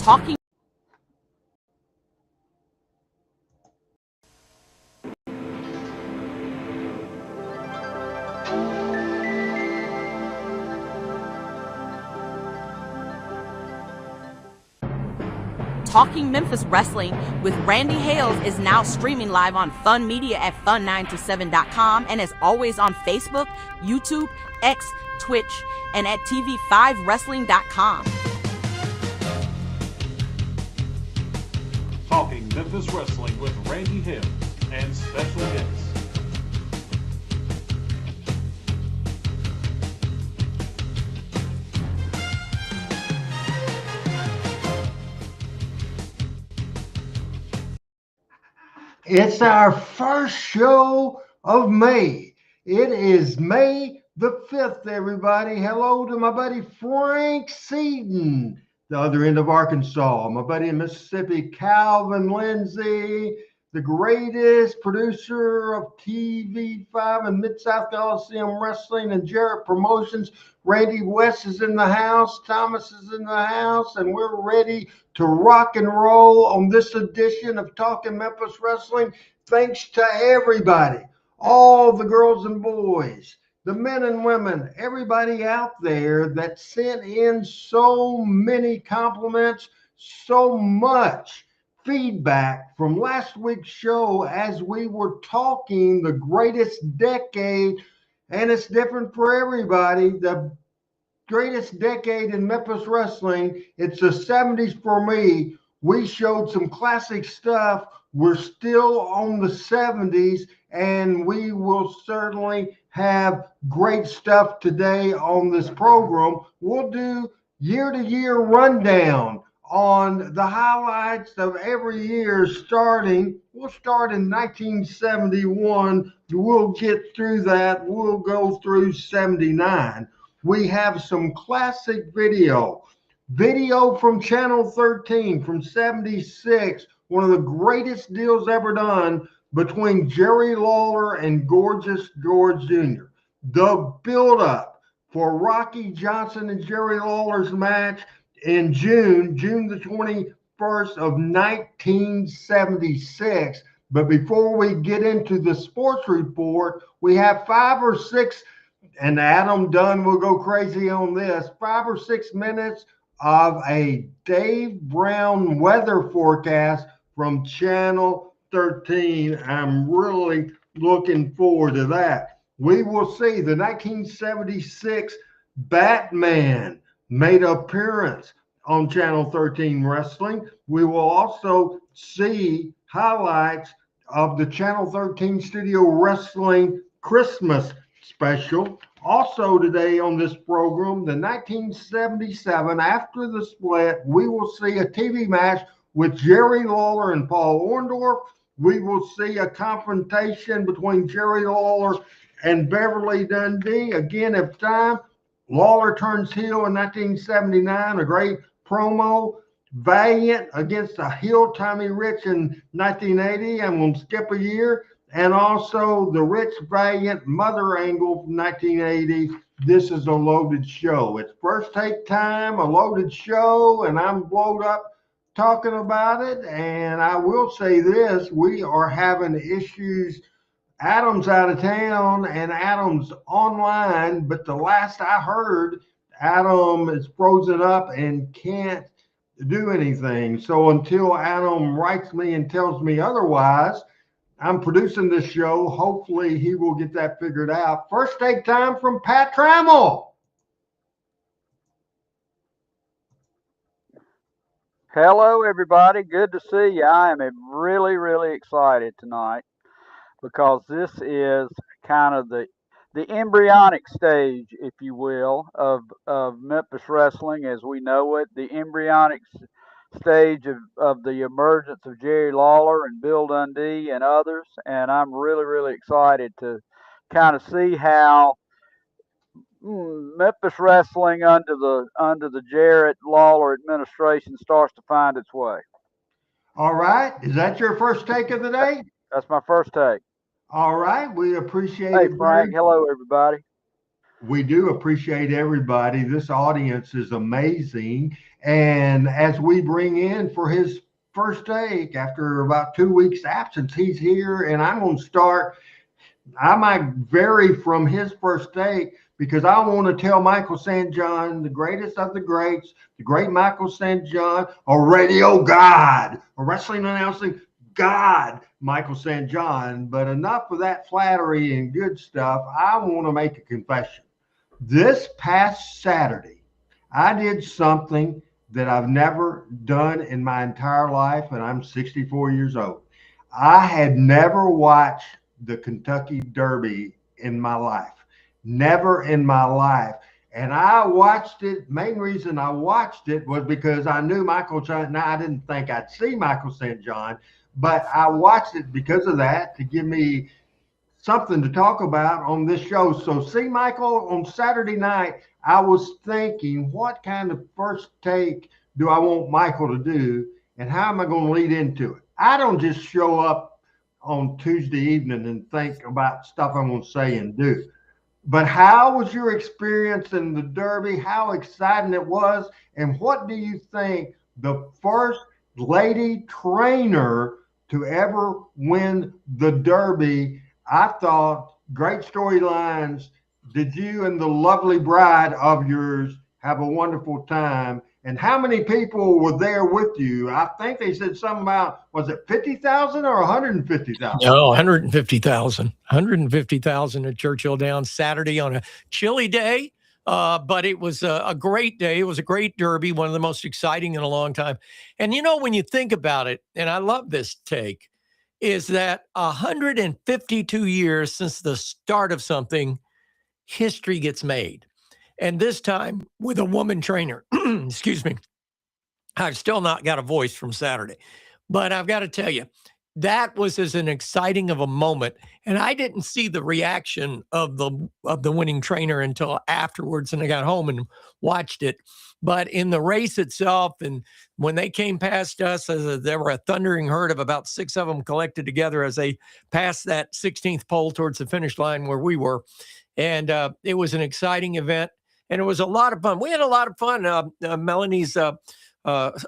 Talking Talking Memphis Wrestling with Randy Hales is now streaming live on Fun Media at fun927.com and is always on Facebook, YouTube, X, Twitch, and at tv5wrestling.com. Talking Memphis Wrestling with Randy Hales and special guests. It's our first show of May. It is May the 5th, everybody. Hello to my buddy Frank Seaton, the other end of Arkansas. My buddy in Mississippi, Calvin Lindsay, the greatest producer of TV5 and Mid-South Coliseum Wrestling and Jarrett Promotions. Randy West is in the house. Thomas is in the house. And we're ready to rock and roll on this edition of Talking Memphis Wrestling. Thanks to everybody, all the girls and boys, the men and women, everybody out there that sent in so many compliments, so much feedback from last week's show as we were talking the greatest decade, and it's different for everybody. The greatest decade in Memphis wrestling, it's the 70s for me. We showed some classic stuff. We're still on the 70s, and we will certainly have great stuff today on this program. We'll do year-to-year rundown on the highlights of every year starting. We'll start in 1971. We'll get through that. We'll go through 79. We have some classic video from Channel 13 from 76, one of the greatest deals ever done between Jerry Lawler and Gorgeous George Jr. The build-up for Rocky Johnson and Jerry Lawler's match in June the 21st of 1976. But before we get into the sports report, we have 5 or 6, and Adam Dunn will go crazy on this, 5 or 6 minutes of a Dave Brown weather forecast from Channel 13. I'm really looking forward to that. We will see the 1976 Batman made an appearance on Channel 13 Wrestling. We will also see highlights of the Channel 13 Studio Wrestling Christmas special. Also today on this program, the 1977, after the split, we will see a TV match with Jerry Lawler and Paul Orndorff. We will see a confrontation between Jerry Lawler and Beverly Dundee. Again, if time, Lawler turns heel in 1979, a great promo. Valiant against a heel Tommy Rich in 1980. I'm going to skip a year. And also the Rich Valiant Mother angle from 1980. This is a loaded show. It's first take time, a loaded show, and I'm blowed up talking about it. And I will say this, we are having issues. Adam's out of town and Adam's online, but the last I heard, Adam is frozen up and can't do anything. So until Adam writes me and tells me otherwise, I'm producing this show. Hopefully he will get that figured out. First take time from Pat Trammell. Hello, everybody. Good to see you. I am really, really excited tonight because this is kind of the embryonic stage, if you will, of Memphis wrestling as we know it. The embryonic stage of the emergence of Jerry Lawler and Bill Dundee and others. And I'm really, really excited to kind of see how Memphis wrestling under the Jarrett Lawler administration starts to find its way. All right. Is that your first take of the day? That's my first take. All right. We appreciate Hey, it. Frank. Hello, everybody. We do appreciate everybody. This audience is amazing. And as we bring in for his first take after about 2 weeks absence, he's here, and I'm going to start. I might vary from his first take because I want to tell Michael St. John, the greatest of the greats, the great Michael St. John, a radio god, a wrestling announcing God, Michael St. John. But enough of that flattery and good stuff. I want to make a confession. This past Saturday, I did something that I've never done in my entire life, and I'm 64 years old. I had never watched the Kentucky Derby in my life. Never in my life. And I watched it. Main reason I watched it was because I knew Michael John. Now, I didn't think I'd see Michael St. John, but I watched it because of that, to give me something to talk about on this show. So, see, Michael, on Saturday night, I was thinking, what kind of first take do I want Michael to do, and how am I going to lead into it? I don't just show up on Tuesday evening and think about stuff I'm going to say and do. But how was your experience in the Derby? How exciting it was? And what do you think the first lady trainer to ever win the Derby? I thought great storylines. Did you and the lovely bride of yours have a wonderful time? And how many people were there with you? I think they said something about, was it 50,000 or 150,000? No, 150,000. 150,000 at Churchill Downs Saturday on a chilly day. But it was a great day. It was a great Derby, one of the most exciting in a long time. And, you know, when you think about it, and I love this take, is that 152 years since the start of something, history gets made. And this time with a woman trainer. Excuse me. I've still not got a voice from Saturday. But I've got to tell you, that was as an exciting of a moment. And I didn't see the reaction of the winning trainer until afterwards. And I got home and watched it. But in the race itself, and when they came past us, there were a thundering herd of about 6 of them collected together as they passed that 16th pole towards the finish line where we were. And it was an exciting event. And it was a lot of fun. We had a lot of fun. Melanie's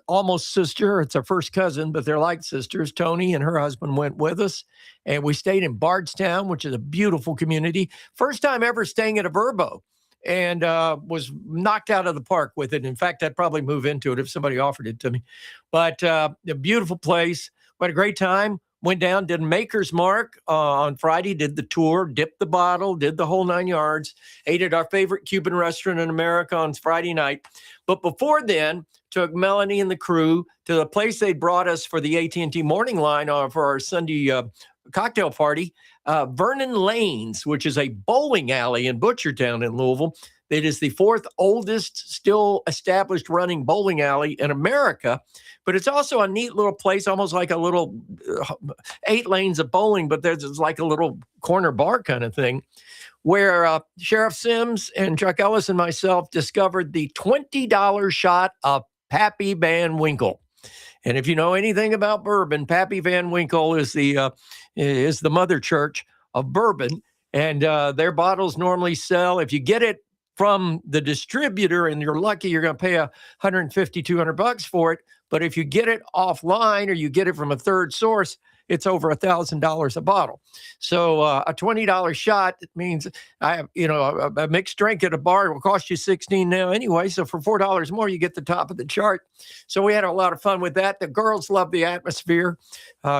almost sister, it's our first cousin, but they're like sisters. Tony and her husband went with us. And we stayed in Bardstown, which is a beautiful community. First time ever staying at a Verbo. And was knocked out of the park with it. In fact, I'd probably move into it if somebody offered it to me. But a beautiful place. We had a great time. Went down, did Maker's Mark on Friday, did the tour, dipped the bottle, did the whole 9 yards, ate at our favorite Cuban restaurant in America on Friday night. But before then, took Melanie and the crew to the place they brought us for the AT&T morning line for our Sunday cocktail party, Vernon Lanes, which is a bowling alley in Butchertown in Louisville. It is the 4th oldest still established running bowling alley in America, but it's also a neat little place, almost like a little 8 lanes of bowling, but there's like a little corner bar kind of thing where Sheriff Sims and Chuck Ellis and myself discovered the $20 shot of Pappy Van Winkle. And if you know anything about bourbon, Pappy Van Winkle is the mother church of bourbon, and their bottles normally sell, if you get it from the distributor and you're lucky, you're going to pay $150, $200 for it. But if you get it offline or you get it from a third source, it's over $1,000 a bottle. So a $20 shot means a mixed drink at a bar will cost you $16 now anyway. So for $4 more, you get the top of the chart. So we had a lot of fun with that. The girls loved the atmosphere.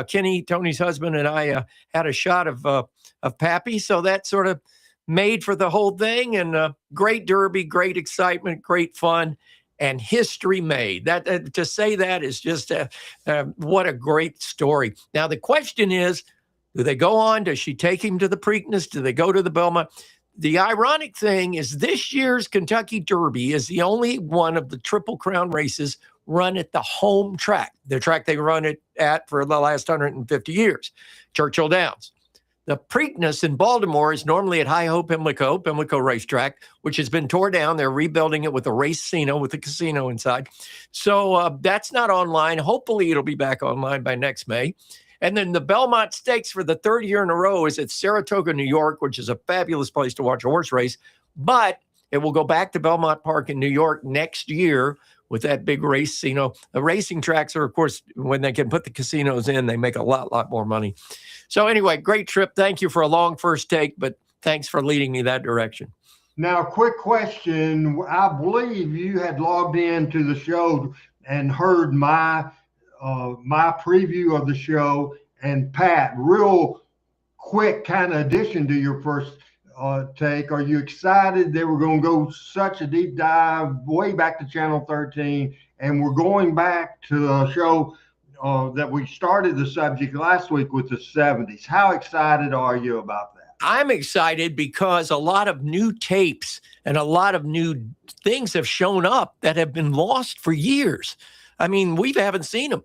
Kenny, Tony's husband, and I had a shot of Pappy. So that sort of made for the whole thing, and great Derby, great excitement, great fun, and history made. That to say that is just what a great story. Now the question is, do they go on? Does she take him to the Preakness? Do they go to the Belmont? The ironic thing is this year's Kentucky Derby is the only one of the Triple Crown races run at the home track, the track they run it at for the last 150 years, Churchill Downs. The Preakness in Baltimore is normally at High Hope, Pimlico Racetrack, which has been torn down. They're rebuilding it with a racino, with a casino inside. So that's not online. Hopefully it'll be back online by next May. And then the Belmont Stakes for the 3rd year in a row is at Saratoga, New York, which is a fabulous place to watch a horse race. but it will go back to Belmont Park in New York next year with that big race. You know, the racing tracks are, of course, when they can put the casinos in, they make a lot more money. So anyway, great trip. Thank you for a long first take, but thanks for leading me that direction. Now, quick question. I believe you had logged into the show and heard my preview of the show. And Pat, real quick kind of addition to your first take. Are you excited they were going to go such a deep dive way back to Channel 13? And we're going back to a show that we started the subject last week with the 70s. How excited are you about that? I'm excited because a lot of new tapes and a lot of new things have shown up that have been lost for years. I mean, we haven't seen them.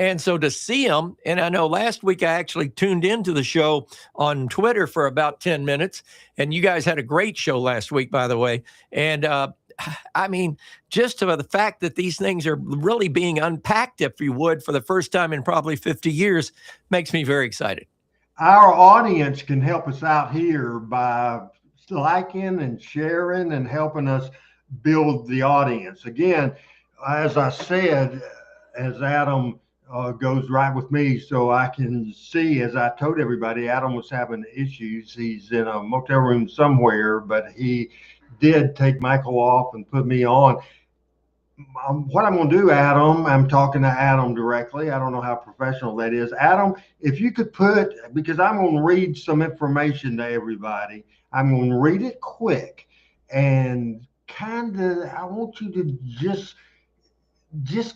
And so to see them, and I know last week I actually tuned into the show on Twitter for about 10 minutes, and you guys had a great show last week, by the way. And I mean, just to the fact that these things are really being unpacked, if you would, for the first time in probably 50 years, makes me very excited. Our audience can help us out here by liking and sharing and helping us build the audience. Again, as I said, as Adam goes right with me, so I can see, as I told everybody, Adam was having issues. He's in a motel room somewhere, but he did take Michael off and put me on. What I'm going to do, Adam, I'm talking to Adam directly. I don't know how professional that is. Adam, if you could put, because I'm going to read some information to everybody, I'm going to read it quick and kind of, I want you to just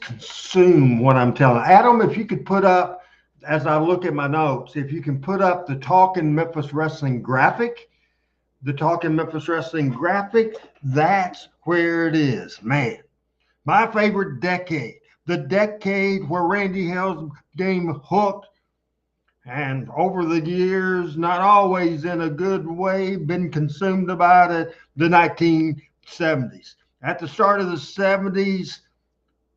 consume what I'm telling. Adam, if you could put up, as I look at my notes, if you can put up the Talking Memphis Wrestling graphic, that's where it is, man. My favorite decade, the decade where Randy Hales became hooked, and over the years, not always in a good way, been consumed about it, the 1970s. At the start of the 70s,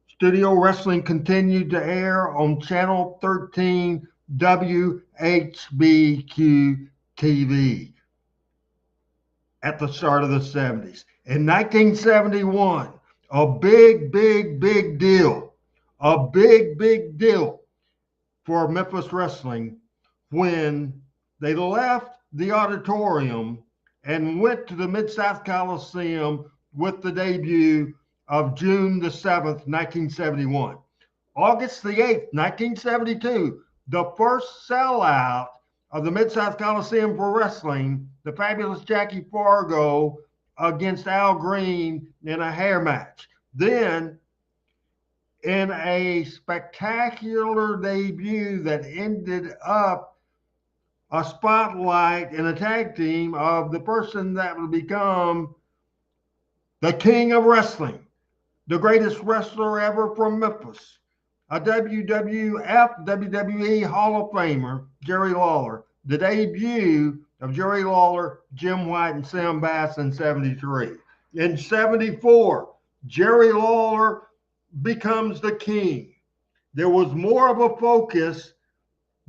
Studio Wrestling continued to air on Channel 13 WHBQ TV at the start of the 70s. In 1971, a big deal for Memphis Wrestling when they left the auditorium and went to the Mid-South Coliseum with the debut of June the 7th, 1971. August the 8th, 1972, the first sellout of the Mid-South Coliseum for wrestling, the fabulous Jackie Fargo against Al Green in a hair match. Then, in a spectacular debut that ended up a spotlight in a tag team of the person that would become the king of wrestling, the greatest wrestler ever from Memphis, a WWF, WWE Hall of Famer, Jerry Lawler. The debut of Jerry Lawler, Jim White, and Sam Bass in 73. In 74, Jerry Lawler becomes the king. There was more of a focus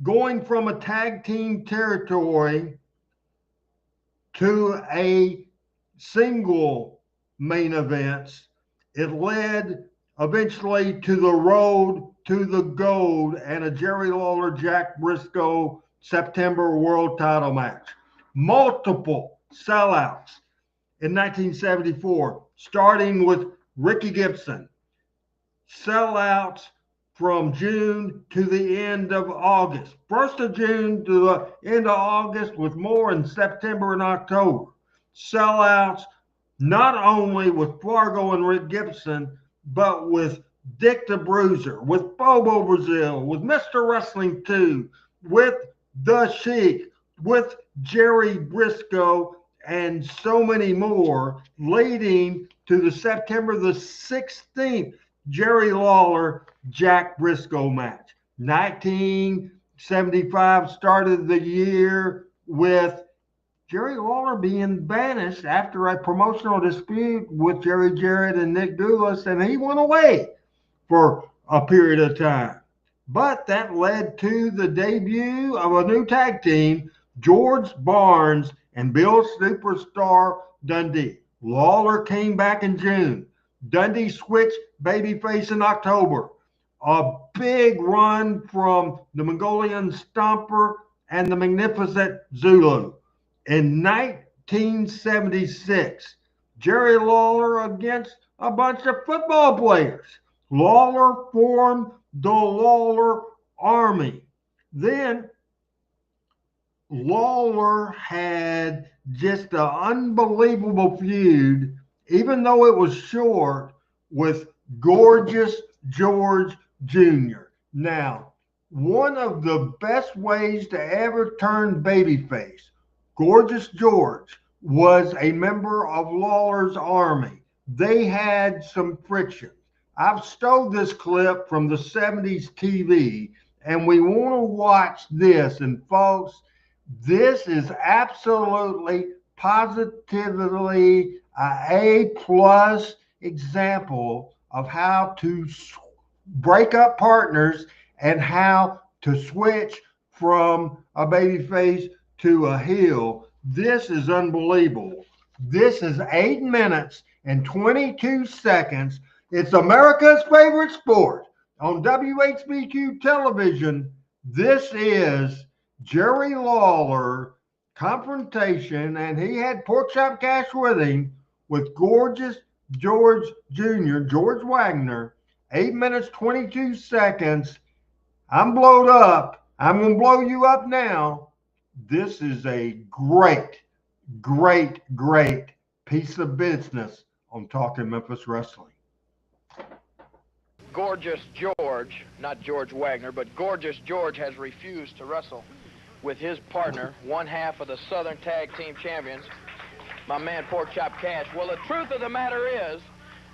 going from a tag team territory to a single main events. It led eventually to the road to the gold and a Jerry Lawler, Jack Briscoe September world title match. Multiple sellouts in 1974, starting with Ricky Gibson. Sellouts from June to the end of August. 1st of June to the end of August, with more in September and October. Sellouts not only with Fargo and Rick Gibson, but with Dick the Bruiser, with Bobo Brazil, with Mr. Wrestling 2, with The Sheik, with Jerry Briscoe, and so many more, leading to the September the 16th Jerry Lawler, Jack Briscoe match. 1975 started the year with Jerry Lawler being banished after a promotional dispute with Jerry Jarrett and Nick Doulas, and he went away for a period of time. But that led to the debut of a new tag team, George Barnes and Bill Superstar Dundee. Lawler came back in June. Dundee switched babyface in October. A big run from the Mongolian Stomper and the Magnificent Zulu. In 1976, Jerry Lawler against a bunch of football players. Lawler formed the Lawler Army. Then Lawler had just an unbelievable feud, even though it was short, with Gorgeous George Jr. Now, one of the best ways to ever turn babyface, Gorgeous George was a member of Lawler's army. They had some friction. I've stole this clip from the 70s TV, and we want to watch this. And folks, this is absolutely, positively a plus example of how to break up partners and how to switch from a baby face to a heel. This is unbelievable. This is 8 minutes and 22 seconds. It's America's favorite sport on WHBQ television. This is Jerry Lawler confrontation, and he had Pork Chop Cash with him, with Gorgeous George Jr., George Wagner. 8 minutes, 22 seconds. I'm blowed up. I'm going to blow you up now. This is a great, great, great piece of business on Talking Memphis Wrestling. Gorgeous George, not George Wagner, but Gorgeous George has refused to wrestle with his partner, one half of the Southern Tag Team Champions, my man Pork Chop Cash. Well, the truth of the matter is,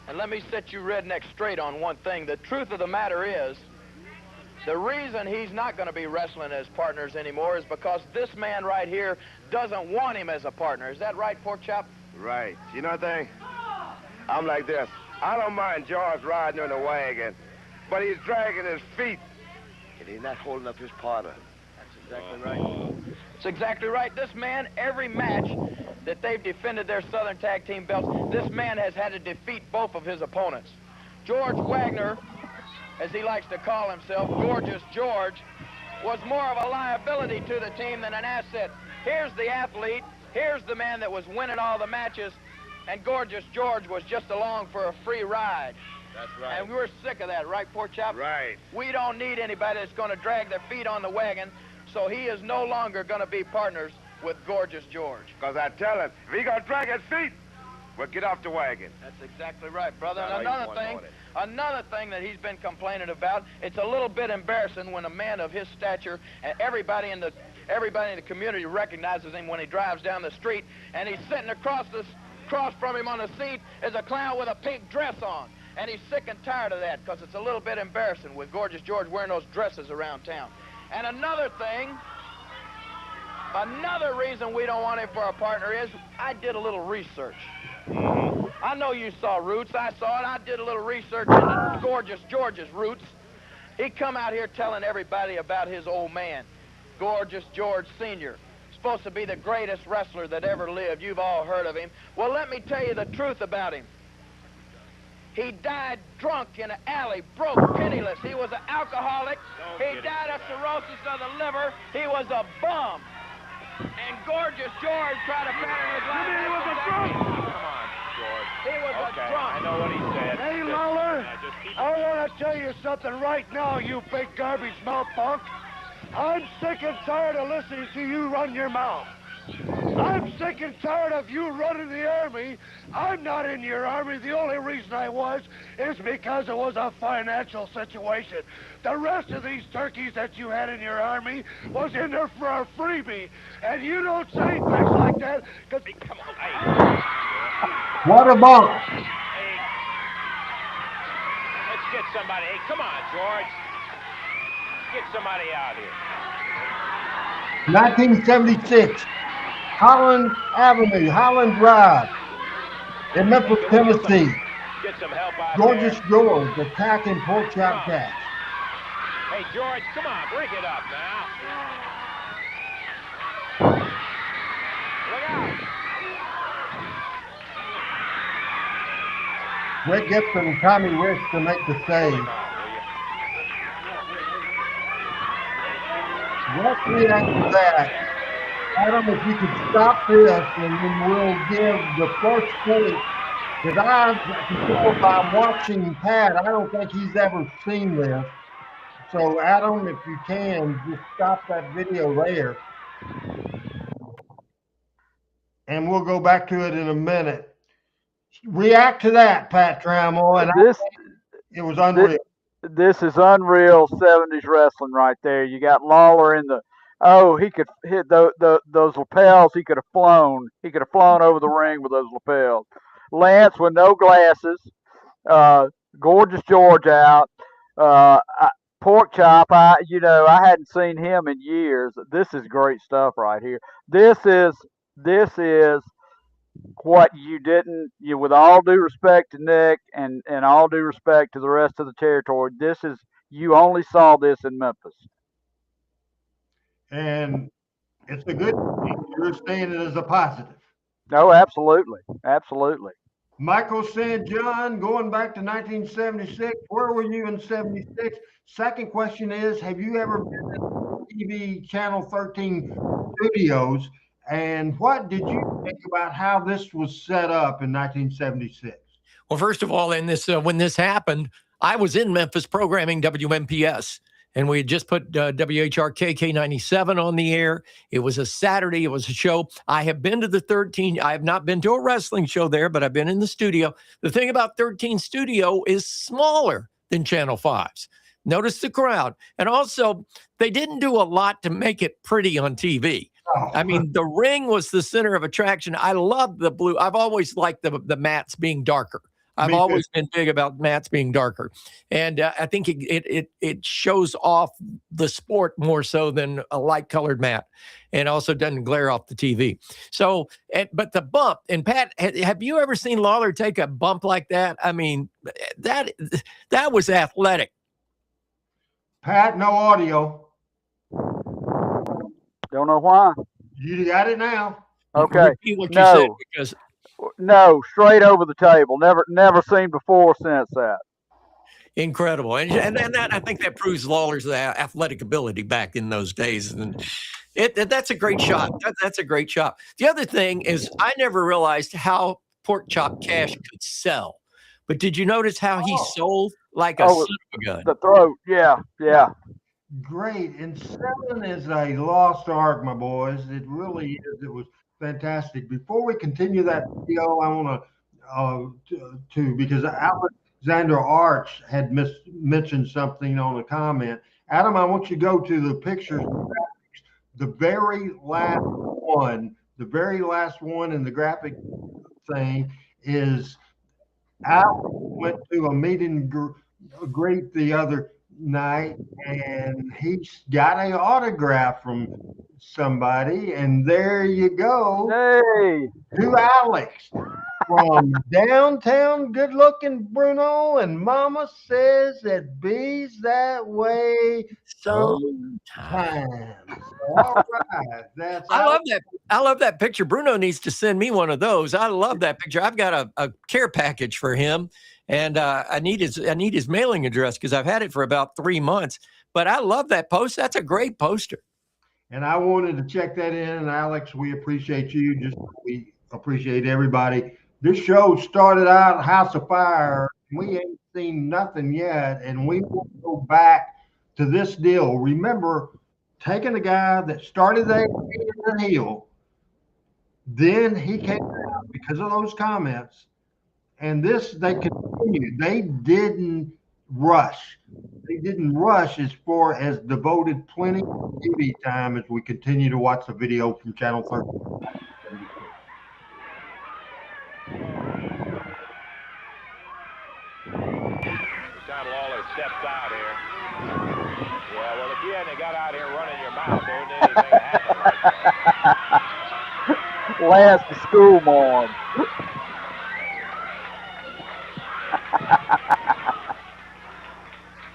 and let me set you rednecks straight on one thing, the truth of the matter is, the reason he's not going to be wrestling as partners anymore is because this man right here doesn't want him as a partner. Is that right, Pork Chop? Right. You know what thing? I'm like this. I don't mind George riding in the wagon, but he's dragging his feet, and he's not holding up his partner. That's exactly right. It's exactly right. This man, every match that they've defended their Southern Tag Team belts, this man has had to defeat both of his opponents. George Wagner, as he likes to call himself, Gorgeous George, was more of a liability to the team than an asset. Here's the athlete. Here's the man that was winning all the matches. And Gorgeous George was just along for a free ride. That's right. And we're sick of that, right, Pork Chop? Right. We don't need anybody that's going to drag their feet on the wagon, so he is no longer going to be partners with Gorgeous George. Because I tell him, if he going to drag his feet, we'll get off the wagon. That's exactly right, brother. That's And how you another thing that he's been complaining about, it's a little bit embarrassing when a man of his stature, and everybody in the community recognizes him when he drives down the street, and he's sitting across from him on the seat is a clown with a pink dress on. And he's sick and tired of that because it's a little bit embarrassing with Gorgeous George wearing those dresses around town. And another reason we don't want him for a partner is I did a little research. I know you saw Roots. I saw it. I did a little research into Gorgeous George's roots. He come out here telling everybody about his old man, Gorgeous George Sr., supposed to be the greatest wrestler that ever lived. You've all heard of him. Well, let me tell you the truth about him. He died drunk in an alley, broke, penniless. He was an alcoholic. He died of cirrhosis of the liver. He was a bum. And Gorgeous George tried to pattern his life. He was a drunk. Come on, George. He was a drunk. I know what he said. Hey, Lawler, I want to tell you something right now, you big garbage mouth punk. I'm sick and tired of listening to you run your mouth. I'm sick and tired of you running the Army. I'm not in your Army. The only reason I was is because it was a financial situation. The rest of these turkeys that you had in your Army was in there for a freebie. And you don't say things like that because... Hey, come on. Hey. What about? Hey. Let's get somebody. Hey, come on, George. Get somebody out here. 1976, Holland Avenue, Holland Drive, in Memphis, Tennessee. Get some help out Gorgeous there. George attacking Pork Chop Cash. Hey, George, come on, break it up now. Look out. Rick Gibson, Tommy Rich to make the save. Let's react to that. Adam, if you could stop this, and then we'll give the first point. Because I can tell by watching Pat, I don't think he's ever seen this. So, Adam, if you can, just stop that video there. And we'll go back to it in a minute. React to that, Pat Trammell. And it was unreal. This is unreal 70s wrestling right there. You got Lawler in the he could hit those lapels. He could have flown. He could have flown over the ring with those lapels. Lance with no glasses. Gorgeous George out. Pork Chop. I hadn't seen him in years. This is great stuff right here. This is what with all due respect to Nick and all due respect to the rest of the territory, you only saw this in Memphis. And it's a good thing. You're saying it as a positive. No, absolutely. Absolutely. Michael St. John, going back to 1976, where were you in 76? Second question is, have you ever been to TV Channel 13 studios? And what did you think about how this was set up in 1976? Well, first of all, in this when this happened, I was in Memphis programming WMPS, and we had just put WHRK K97 on the air. It was a Saturday. It was a show. I have been to the 13. I have not been to a wrestling show there, but I've been in the studio. The thing about 13 Studio is smaller than Channel 5's. Notice the crowd. And also, they didn't do a lot to make it pretty on TV. I mean, the ring was the center of attraction. I love the blue. I've always liked the mats being darker. I've always been big about mats being darker. And I think it shows off the sport more so than a light-colored mat, and also doesn't glare off the TV. So, but the bump, and Pat, have you ever seen Lawler take a bump like that? I mean, that was athletic. Pat, no audio. Don't know why. You got it now. Okay. Repeat what you said, because no, straight over the table. Never seen before since that. Incredible. And that, I think that proves Lawler's athletic ability back in those days. And that's a great shot. That's a great shot. The other thing is, I never realized how Pork Chop Cash could sell. But did you notice how he sold like a son of a gun? The throat. Yeah. Great. And selling is a lost art, my boys. It really is. It was fantastic. Before we continue that video, I want to because Alexander Arch had mentioned something on a comment. Adam, I want you to go to the pictures. The very last one in the graphic thing is Alex went to a meet and greet the other night, and he's got an autograph from somebody, and there you go. Hey, to Alex from downtown, good-looking Bruno, and Mama says it bees that way sometimes. All right, that's. I love that picture. Bruno needs to send me one of those. I love that picture. I've got a care package for him. And I need his mailing address because I've had it for about 3 months. But I love that post. That's a great poster. And I wanted to check that in. And Alex, we appreciate you. We appreciate everybody. This show started out House of Fire. We ain't seen nothing yet. And we will go back to this deal. Remember, taking the guy that started there in the heel, then he came out because of those comments. And this, they continued. They didn't rush. They didn't rush as far as devoted plenty of TV time as we continue to watch the video from Channel 13. John Lawler steps out here. Yeah, well, if you hadn't got out here running your mouth, there wouldn't anything happen like that. Last the school mom.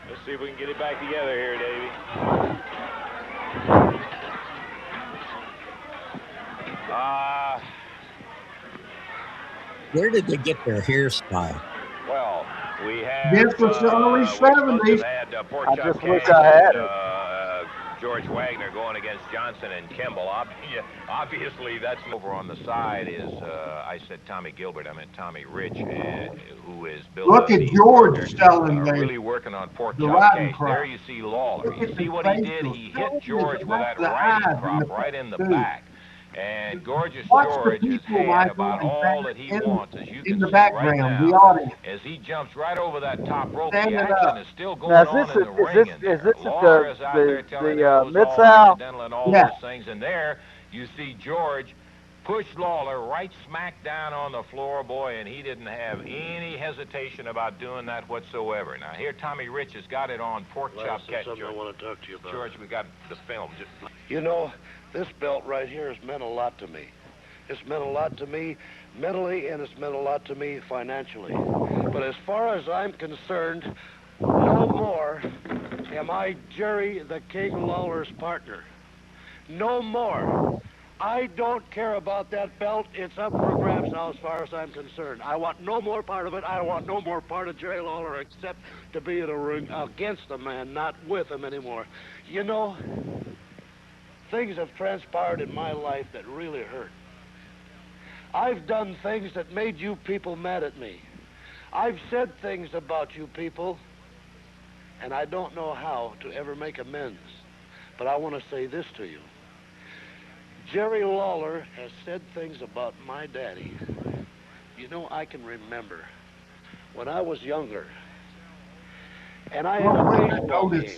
Let's see if we can get it back together here, Davey. Where did they get their hairstyle? Well, We have This was the early we supposed to 70s. have had Pork I Chop just wish Cash I had and, it. George Wagner going against Johnson and Kimball. Obviously, that's over on the side is, I said Tommy Gilbert, I meant Tommy Rich, who is Bill Look at Dusty's George partner, selling really working on Pork the Chop riding Cash. crop. There you see Lawler. Look You at see the what he did? facial. He Show hit me George with that the riding eyes and the crop right in the face, too. back. And Gorgeous Watch the George has people, had Michael, about all that he wants, as you in can the see right background, the now. audience. As he jumps right over that top rope, Standing the action up. is still going Now, on in the ring in there. is this Lawler at is out there telling him it was Mid all South? accidental and all Yeah. those things. And there you see George push Lawler right smack down on the floor, boy, and he didn't have any hesitation about doing that whatsoever. Now, here Tommy Rich has got it on Pork Chop Cash. Something I want to talk to you about. George, we got the film. You know, this belt right here has meant a lot to me. It's meant a lot to me mentally, and it's meant a lot to me financially. But as far as I'm concerned, no more am I Jerry the King Lawler's partner. No more. I don't care about that belt. It's up for grabs now as far as I'm concerned. I want no more part of it. I want no more part of Jerry Lawler except to be in a ring against the man, not with him anymore. You know, things have transpired in my life that really hurt. I've done things that made you people mad at me. I've said things about you people, and I don't know how to ever make amends. But I want to say this to you. Jerry Lawler has said things about my daddy. You know, I can remember when I was younger, and I had a baseball game.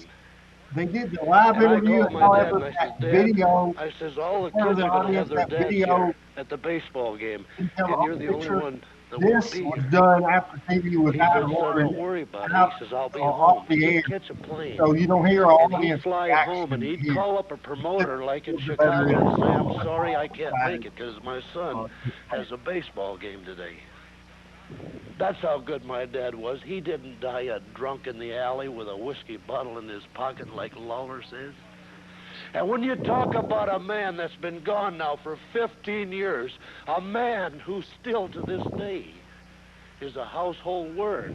They did the live And I interview, called my dad however, and I said, that Dad, video. I says, all the Part of kids the are going to have audience, their that dads video, here at the baseball game, you tell and all you're the only picture, one that won't this be was here. done after TV was He out says, of so order, don't worry about it. out, He says, I'll be off home. the He'd air. catch a plane. So you don't hear all And he'd audience fly home, and reaction he'd here. call up a promoter like in The better Chicago and say, is- I'm sorry I can't make it because my son has a baseball game today. That's how good my dad was. He didn't die a drunk in the alley with a whiskey bottle in his pocket like Lawler says. And when you talk about a man that's been gone now for 15 years, a man who still to this day is a household word,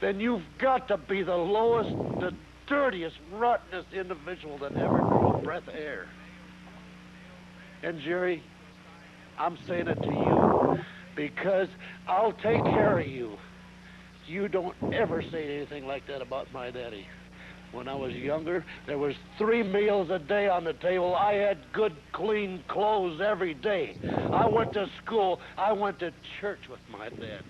then you've got to be the lowest, the dirtiest, rottenest individual that ever drew a breath of air. And Jerry, I'm saying it to you because I'll take care of you. You don't ever say anything like that about my daddy. When I was younger, there was 3 meals a day on the table. I had good, clean clothes every day. I went to school. I went to church with my dad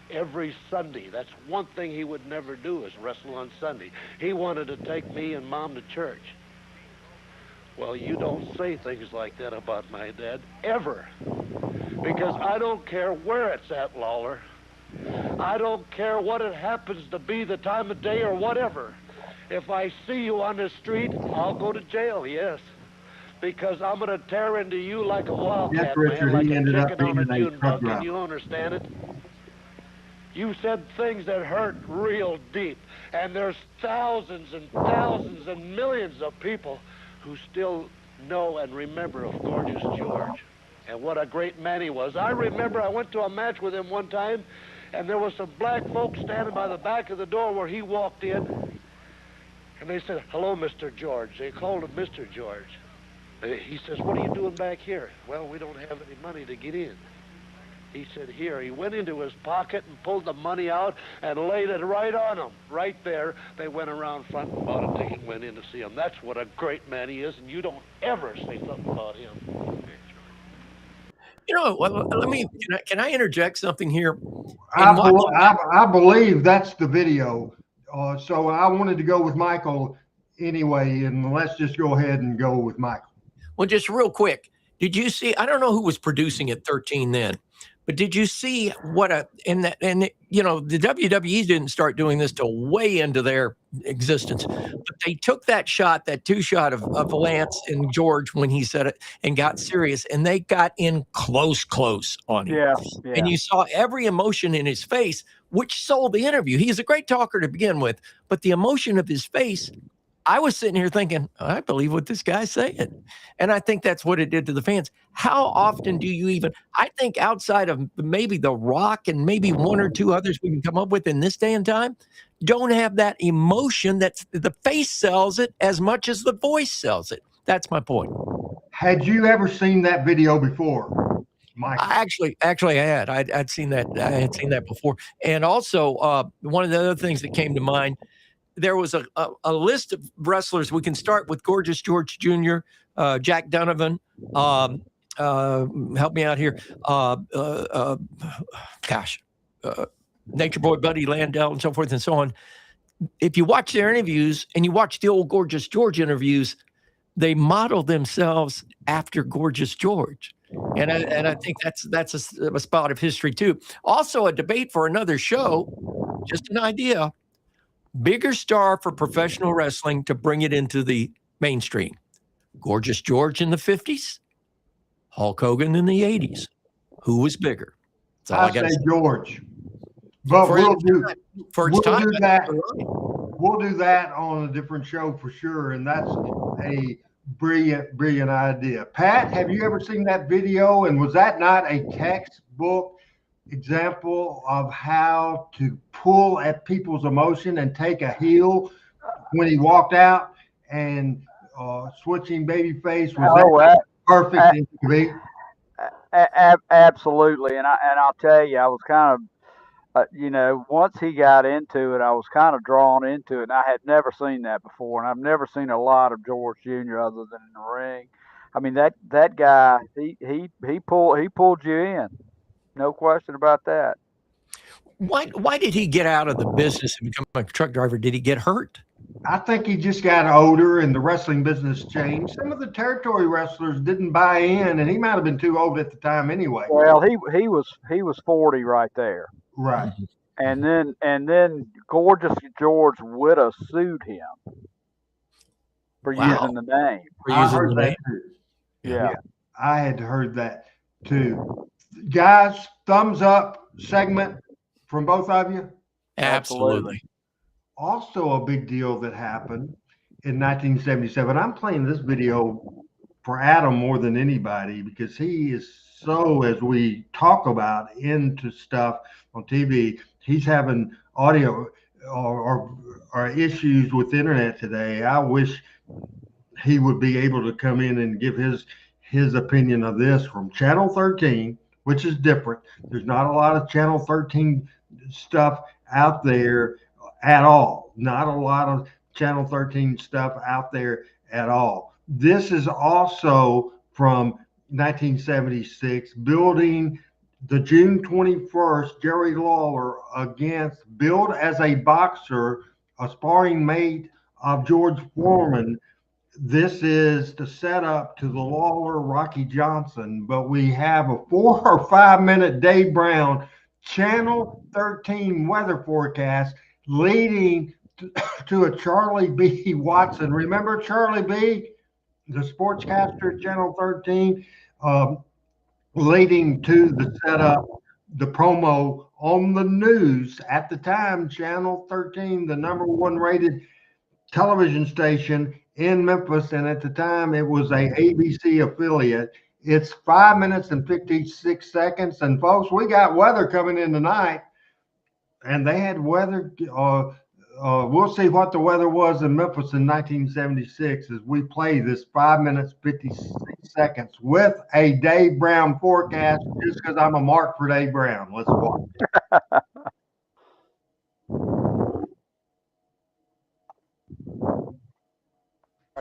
every Sunday. That's one thing he would never do is wrestle on Sunday. He wanted to take me and Mom to church. Well, you don't say things like that about my dad, ever. Because I don't care where it's at, Lawler. I don't care what it happens to be, the time of day or whatever. If I see you on the street, I'll go to jail, yes. Because I'm going to tear into you like a wildcat, Yes, Richard, man, like he a ended up chicken on a being a June truck bug. Can driver. you understand it? You said things that hurt real deep. And there's thousands and thousands and millions of people who still know and remember of Gorgeous George. And what a great man he was. I remember I went to a match with him one time, and there was some black folks standing by the back of the door where he walked in. And they said, hello, Mr. George. They called him Mr. George. He says, what are you doing back here? Well, we don't have any money to get in. He said, here. He went into his pocket and pulled the money out and laid it right on him. Right there. They went around front and bought a ticket and went in to see him. That's what a great man he is, and you don't ever say something about him. You know, let me, can I interject something here? I believe that's the video. So I wanted to go with Michael anyway, and let's just go ahead and go with Michael. Well, just real quick, did you see? I don't know who was producing at 13 then, but did you see what the WWE didn't start doing this till way into their existence, but they took that shot, that 2-shot of Lance and George when he said it and got serious, and they got in close on him. Yeah. And you saw every emotion in his face, which sold the interview. He's a great talker to begin with, but the emotion of his face I was sitting here thinking, I believe what this guy's saying. And I think that's what it did to the fans. How often do you even, I think outside of maybe The Rock and maybe one or two others we can come up with in this day and time, don't have that emotion that's the face sells it as much as the voice sells it. That's my point. Had you ever seen that video before, Mike? I had. I'd seen that. I had seen that before. And also, one of the other things that came to mind, there was a list of wrestlers. We can start with Gorgeous George Jr., Jack Donovan. Help me out here. Nature Boy Buddy Landell and so forth and so on. If you watch their interviews and you watch the old Gorgeous George interviews, they model themselves after Gorgeous George. And I think that's a spot of history too. Also a debate for another show, just an idea. Bigger star for professional wrestling to bring it into the mainstream. Gorgeous George in the 50s, Hulk Hogan in the 80s. Who was bigger? That's all I got to say. George. But we'll do that. We'll do that on a different show for sure. And that's a brilliant idea. Pat, have you ever seen that video? And was that not a textbook example of how to pull at people's emotion and take a heel when he walked out and switching babyface was perfect? Absolutely, and I'll tell you, I was kind of, once he got into it, I was kind of drawn into it, and I had never seen that before, and I've never seen a lot of George Jr. other than in the ring. I mean, that guy, he pulled you in. No question about that. Why did he get out of the business and become a truck driver? Did he get hurt? I think he just got older and the wrestling business changed. Some of the territory wrestlers didn't buy in, and he might have been too old at the time anyway. Well, he was 40 right there. Right. And then Gorgeous George would have sued him for using the name. I heard that too. Yeah, I had heard that too. Guys, thumbs up segment from both of you? Absolutely. Also a big deal that happened in 1977. I'm playing this video for Adam more than anybody because he is so, as we talk about, into stuff on TV. He's having audio or issues with the internet today. I wish he would be able to come in and give his opinion of this from Channel 13, which is different. There's not a lot of Channel 13 stuff out there at all. Not a lot of Channel 13 stuff out there at all. This is also from 1976, building the June 21st, Jerry Lawler against, billed as a boxer, a sparring mate of George Foreman. This is the setup to the Lawler Rocky Johnson, but we have a 4 or 5 minute Dave Brown Channel 13 weather forecast leading to a Charlie B. Watson. Remember Charlie B., the sportscaster at Channel 13, leading to the setup, the promo on the news at the time, Channel 13, the #1 rated television station in Memphis, and at the time it was a ABC affiliate. It's 5 minutes and 56 seconds, and folks, we got weather coming in tonight, and they had weather. We'll see what the weather was in Memphis in 1976 as we play this 5 minutes 56 seconds with a Dave Brown forecast, just because I'm a mark for Dave Brown. Let's watch.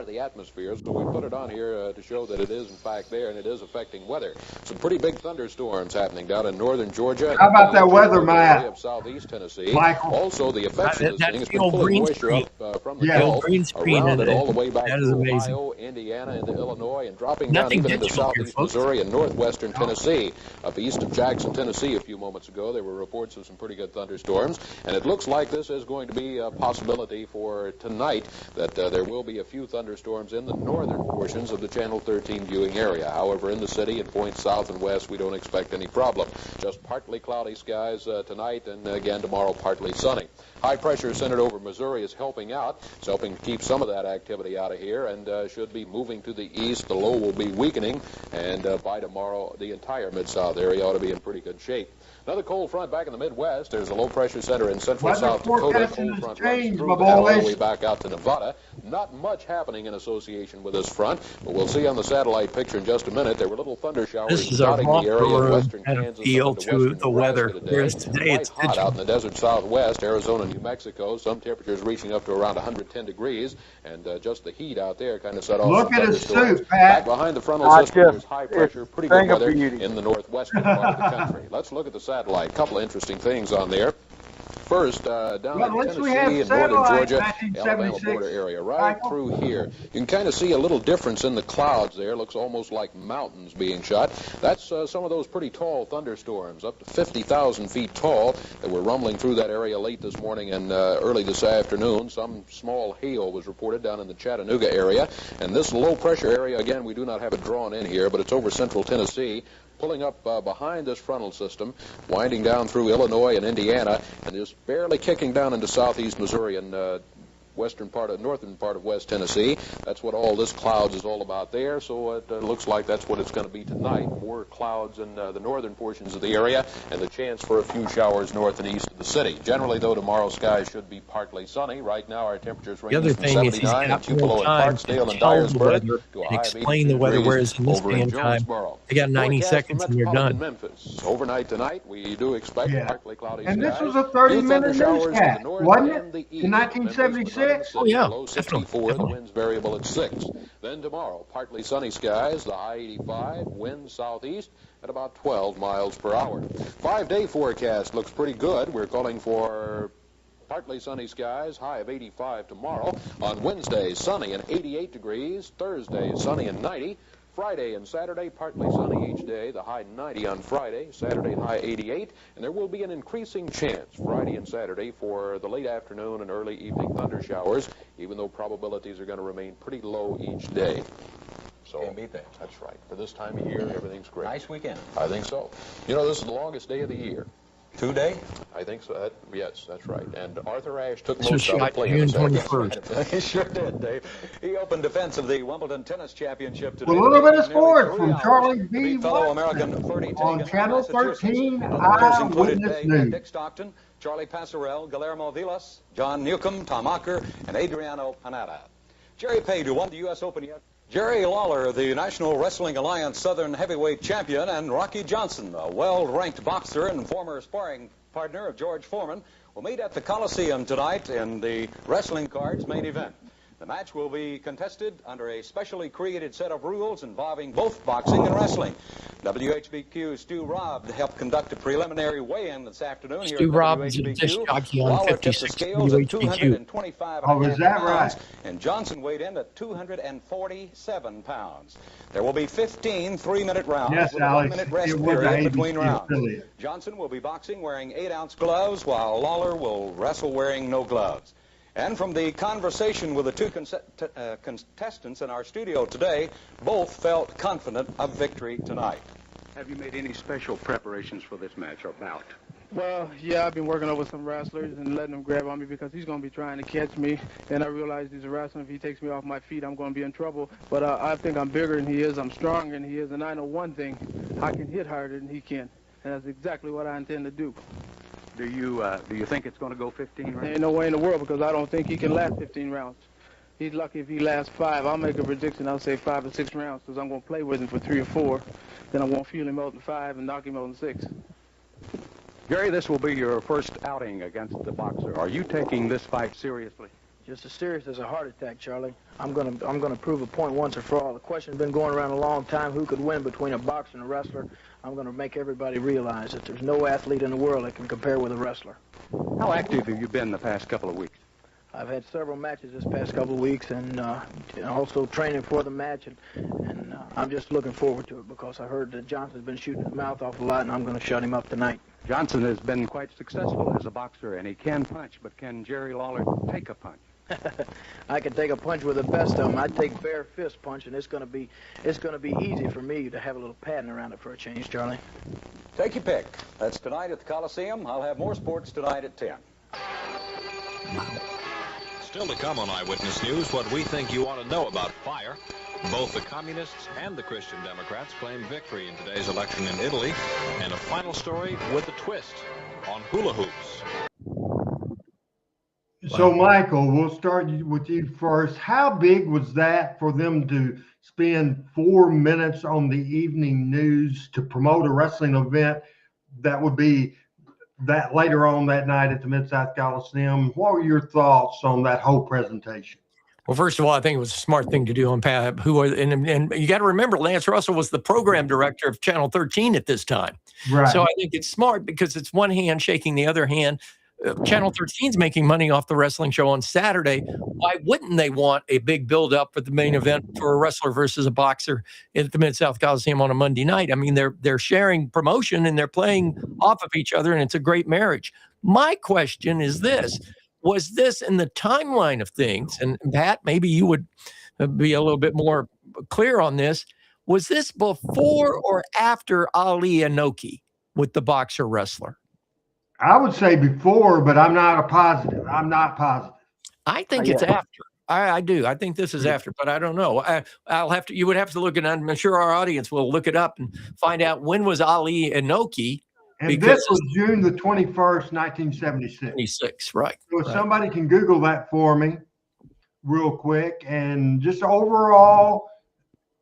The atmosphere, so we put it on here to show that it is in fact there, and it is affecting weather. Some pretty big thunderstorms happening down in northern Georgia. How about that weather, Matt? Of southeast Tennessee. Michael. Also, the effects of this thing has been old pulling green moisture screen. up from the Old green Gulf screen around it all the way back that to is Ohio, amazing. Indiana, into Illinois, and dropping Nothing down even into digital here, southeast folks. Missouri and northwestern Tennessee. Up east of Jackson, Tennessee, a few moments ago, there were reports of some pretty good thunderstorms, and it looks like this is going to be a possibility for tonight, that there will be a few thunderstorms thunderstorms in the northern portions of the Channel 13 viewing area. However, in the city at points south and west, we don't expect any problem. Just partly cloudy skies tonight, and again tomorrow partly sunny. High pressure centered over Missouri is helping out. It's helping to keep some of that activity out of here, and should be moving to the east. The low will be weakening, and by tomorrow, the entire Mid-South area ought to be in pretty good shape. Another cold front back in the Midwest. There's a low pressure center in central South Dakota. Cold front runs through that all the way back out to Nevada. Not much happening in association with this front, but we'll see on the satellite picture in just a minute. There were little thunder showers dotting the area of western Kansas feel into to western the Nebraska weather. today. Whereas today it's hot out in the desert southwest, Arizona, New Mexico. Some temperatures reaching up to around 110 degrees, and just the heat out there kind of set off. Look at his suit, Pat. Back behind the frontal system, there's high pressure, pretty good weather in the northwestern part of the country. Let's look at the satellite. Couple of interesting things on there. First, down in Tennessee and northern Georgia, Alabama border area, right through here. You can kind of see a little difference in the clouds there. Looks almost like mountains being shot. That's some of those pretty tall thunderstorms, up to 50,000 feet tall, that were rumbling through that area late this morning and early this afternoon. Some small hail was reported down in the Chattanooga area. And this low pressure area, again, we do not have it drawn in here, but it's over central Tennessee, pulling up behind this frontal system, winding down through Illinois and Indiana, and just barely kicking down into southeast Missouri and northern part of West Tennessee. That's what all this clouds is all about there, so it looks like that's what it's going to be tonight. More clouds in the northern portions of the area, and the chance for a few showers north and east of the city. Generally, though, tomorrow's skies should be partly sunny. Right now, our temperatures range from 79 in Tupelo and Parksdale and Dyersburg to a high of 82 the weather, degrees whereas in this over day in and time, Jonesboro. they got 90 seconds and you're done. Memphis. Overnight tonight, we do expect partly cloudy skies. And this was a 30-minute newscast, wasn't it? In 1976? Oh, yeah, Below 64, the wind's variable at 6. Then tomorrow, partly sunny skies, the high 85, wind southeast at about 12 miles per hour. 5-day forecast looks pretty good. We're calling for partly sunny skies, high of 85 tomorrow. On Wednesday, sunny and 88 degrees. Thursday, sunny and 90. Friday and Saturday, partly sunny each day, the high 90 on Friday, Saturday high 88, and there will be an increasing chance Friday and Saturday for the late afternoon and early evening thunder showers, even though probabilities are going to remain pretty low each day. So, can't beat that. That's right. For this time of year, everything's great. Nice weekend. I think so. You know, this is the longest day of the year. 2 day? I think so. Yes, that's right. And Arthur Ashe took This most of the play. June 21st. He sure did, Dave. He opened defense of the Wimbledon Tennis Championship today. A little bit of sport from Charlie B. Fellow American on Channel 13 Eyewitness News. Dick Stockton, Charlie Passerell, Guillermo Vilas, John Newcomb, Tom Ocker, and Adriano Panetta. Jerry Page, who won the U.S. Open yet. Jerry Lawler, the National Wrestling Alliance Southern Heavyweight Champion, and Rocky Johnson, a well-ranked boxer and former sparring partner of George Foreman, will meet at the Coliseum tonight in the wrestling card's main event. The match will be contested under a specially created set of rules involving both boxing and wrestling. WHBQ's Stu Robb helped conduct a preliminary weigh-in this afternoon here at WHBQ. Lawler tipped the scales at 225 pounds, and Johnson weighed in at 247 pounds. There will be 15 3-minute rounds with a 1-minute rest period between rounds. Johnson will be boxing wearing 8-ounce gloves, while Lawler will wrestle wearing no gloves. And from the conversation with the two contestants in our studio today, both felt confident of victory tonight. Have you made any special preparations for this match or bout? Well, yeah, I've been working over some wrestlers and letting them grab on me because he's going to be trying to catch me. And I realize he's a wrestler. If he takes me off my feet, I'm going to be in trouble. But I think I'm bigger than he is. I'm stronger than he is. And I know one thing. I can hit harder than he can. And that's exactly what I intend to do. Do you think it's going to go 15 rounds? Ain't no way in the world because I don't think he can last 15 rounds. He's lucky if he lasts 5. I'll make a prediction. I'll say 5 or 6 rounds because I'm going to play with him for 3 or 4. Then I won't feel him out in 5 and knock him out in 6. Gary, this will be your first outing against the boxer. Are you taking this fight seriously? Just as serious as a heart attack, Charlie. I'm gonna prove a point once and for all. The question's been going around a long time: who could win between a boxer and a wrestler? I'm gonna make everybody realize that there's no athlete in the world that can compare with a wrestler. How active have you been the past couple of weeks? I've had several matches this past couple of weeks, and also training for the match, and I'm just looking forward to it because I heard that Johnson's been shooting his mouth off a lot, and I'm going to shut him up tonight. Johnson has been quite successful as a boxer, and he can punch, but can Jerry Lawler take a punch? I can take a punch with the best of them. I take bare fist punch, and it's gonna be easy for me to have a little padding around it for a change, Charlie. Take your pick. That's tonight at the Coliseum. I'll have more sports tonight at 10. Still to come on Eyewitness News, what we think you ought to know about fire. Both the communists and the Christian Democrats claim victory in today's election in Italy. And a final story with a twist on hula hoops. So, Michael, we'll start with you first. How big was that for them to spend 4 minutes on the evening news to promote a wrestling event that would be that later on that night at the Mid-South Coliseum? What were your thoughts on that whole presentation? Well, first of all, I think it was a smart thing to do on Pat. And you got to remember, Lance Russell was the program director of Channel 13 at this time. Right. So I think it's smart because it's one hand shaking the other hand. Channel 13 is making money off the wrestling show on Saturday. Why wouldn't they want a big build-up for the main event for a wrestler versus a boxer at the Mid-South Coliseum on a Monday night? I mean, they're sharing promotion and they're playing off of each other, and it's a great marriage. My question is this. Was this in the timeline of things, and Pat, maybe you would be a little bit more clear on this, was this before or after Ali Inoki with the boxer wrestler? I would say before, but I'm not positive. I think it's after. I do. I think this is after, but I don't know. You would have to look, and I'm sure our audience will look it up and find out when was Ali Inoki. And this was June the 21st, 1976. 76, right. So if somebody can Google that for me real quick, and just overall,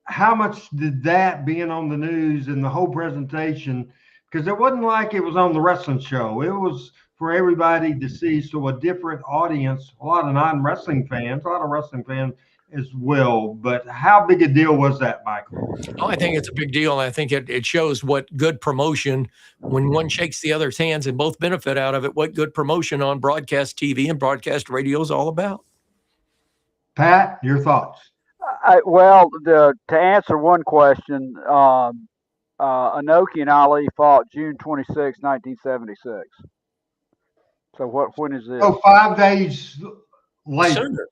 how much did that being on the news and the whole presentation, because it wasn't like it was on the wrestling show. It was for everybody to see, so a different audience, a lot of non-wrestling fans, a lot of wrestling fans as well. But how big a deal was that, Michael? Oh, I think it's a big deal. And I think it shows what good promotion, when one shakes the other's hands and both benefit out of it, what good promotion on broadcast TV and broadcast radio is all about. Pat, your thoughts? To answer one question, Inoki and Ali fought June 26, 1976. So when is this? Oh, 5 days later. Sooner.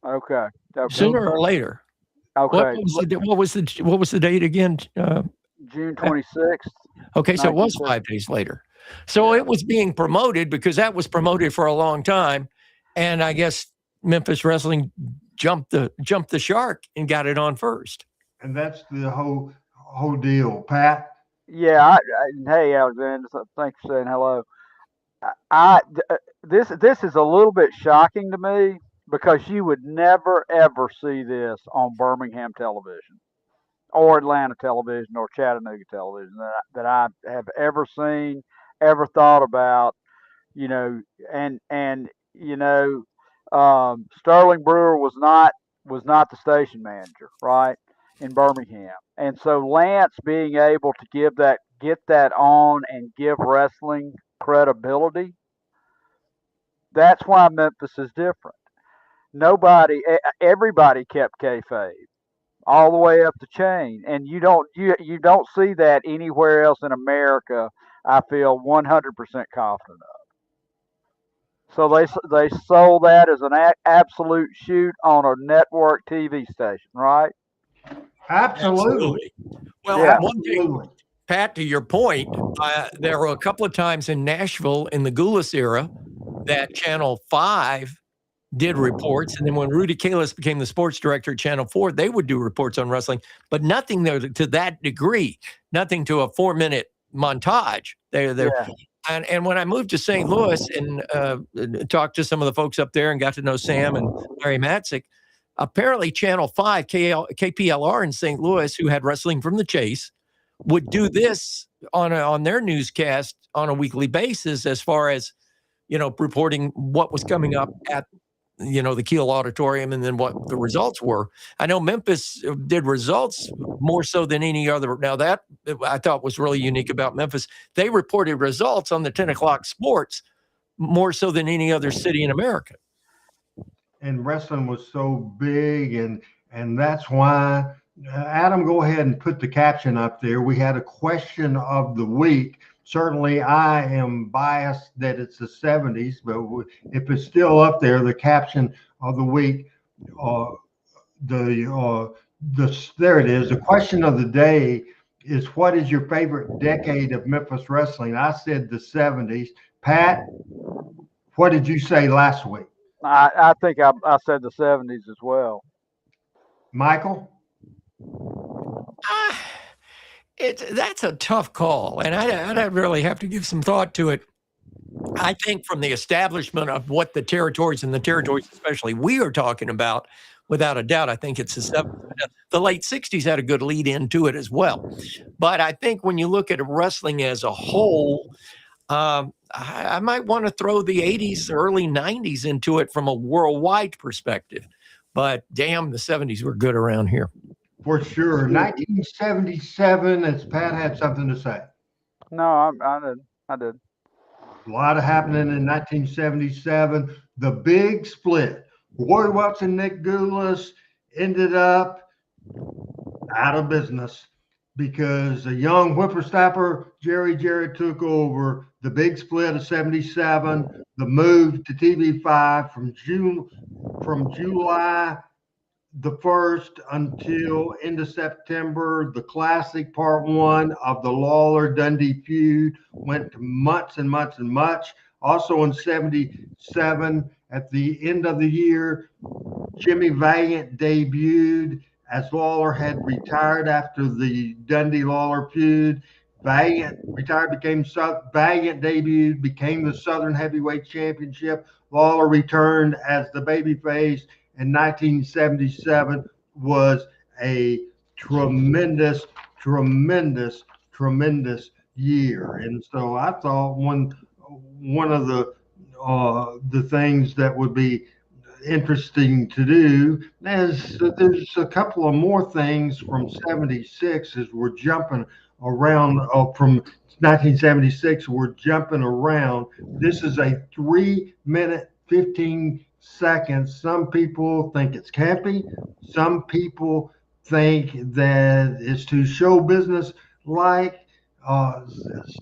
Okay. Sooner or later. Okay. What was the date again? June 26th. Okay, so it was 5 days later. So it was being promoted because that was promoted for a long time, and I guess Memphis Wrestling jumped the shark and got it on first. And that's the whole deal, Pat. Yeah. Hey, Alexander. Thanks for saying hello. This is a little bit shocking to me because you would never ever see this on Birmingham television or Atlanta television or Chattanooga television that I have ever seen, ever thought about, and Sterling Brewer was not the station manager, right, in Birmingham. And so Lance being able to get that on and give wrestling credibility, that's why Memphis is different. Everybody kept kayfabe all the way up the chain, and you don't see that anywhere else in America. I feel 100% confident of. So they sold that as an absolute shoot on a network TV station, right? Absolutely. Well, yeah, one thing, Pat, to your point, there were a couple of times in Nashville in the Goulas era that Channel 5 did reports. And then when Rudy Kalis became the sports director at Channel 4, they would do reports on wrestling, but nothing to that degree, nothing to a 4-minute montage. And when I moved to St. Louis and talked to some of the folks up there and got to know Sam and Larry Matzik, apparently Channel 5, KPLR in St. Louis, who had Wrestling from the Chase, would do this on their newscast on a weekly basis as far as, reporting what was coming up at, the Kiel Auditorium and then what the results were. I know Memphis did results more so than any other. Now that I thought was really unique about Memphis. They reported results on the 10 o'clock sports more so than any other city in America. And wrestling was so big, and that's why, Adam, go ahead and put the caption up there. We had a question of the week. Certainly, I am biased that it's the 70s, but if it's still up there, the caption of the week, there it is. The question of the day is, what is your favorite decade of Memphis wrestling? I said the 70s. Pat, what did you say last week? I think I said the 70s as well. Michael? That's a tough call, and I'd really have to give some thought to it. I think from the establishment of what the territories and the territories especially we are talking about, without a doubt, I think it's the 70s. The late 60s had a good lead into it as well. But I think when you look at wrestling as a whole, I might want to throw the 80s, early 90s into it from a worldwide perspective. But damn, the 70s were good around here. For sure. 1977, as Pat had something to say. No, I did. A lot of happening in 1977. The big split. Roy Welch and Nick Goulas ended up out of business because a young whippersnapper, Jerry Jarrett, took over. The big split of 77, the move to TV5 from July the 1st until into September. The classic part 1 of the Lawler Dundee feud went to months and months and much. Also in 77, at the end of the year, Jimmy Valiant debuted as Lawler had retired after the Dundee Lawler feud. Valiant retired, Valiant debuted, became the Southern Heavyweight Championship. Lawler returned as the babyface. In 1977 was a tremendous year. And so I thought one of the things that would be interesting to do is that there's a couple of more things from 76 as we're jumping around from 1976. We're jumping around. This is a 3-minute 15 seconds. Some people think it's campy. Some people think that it's too show business like.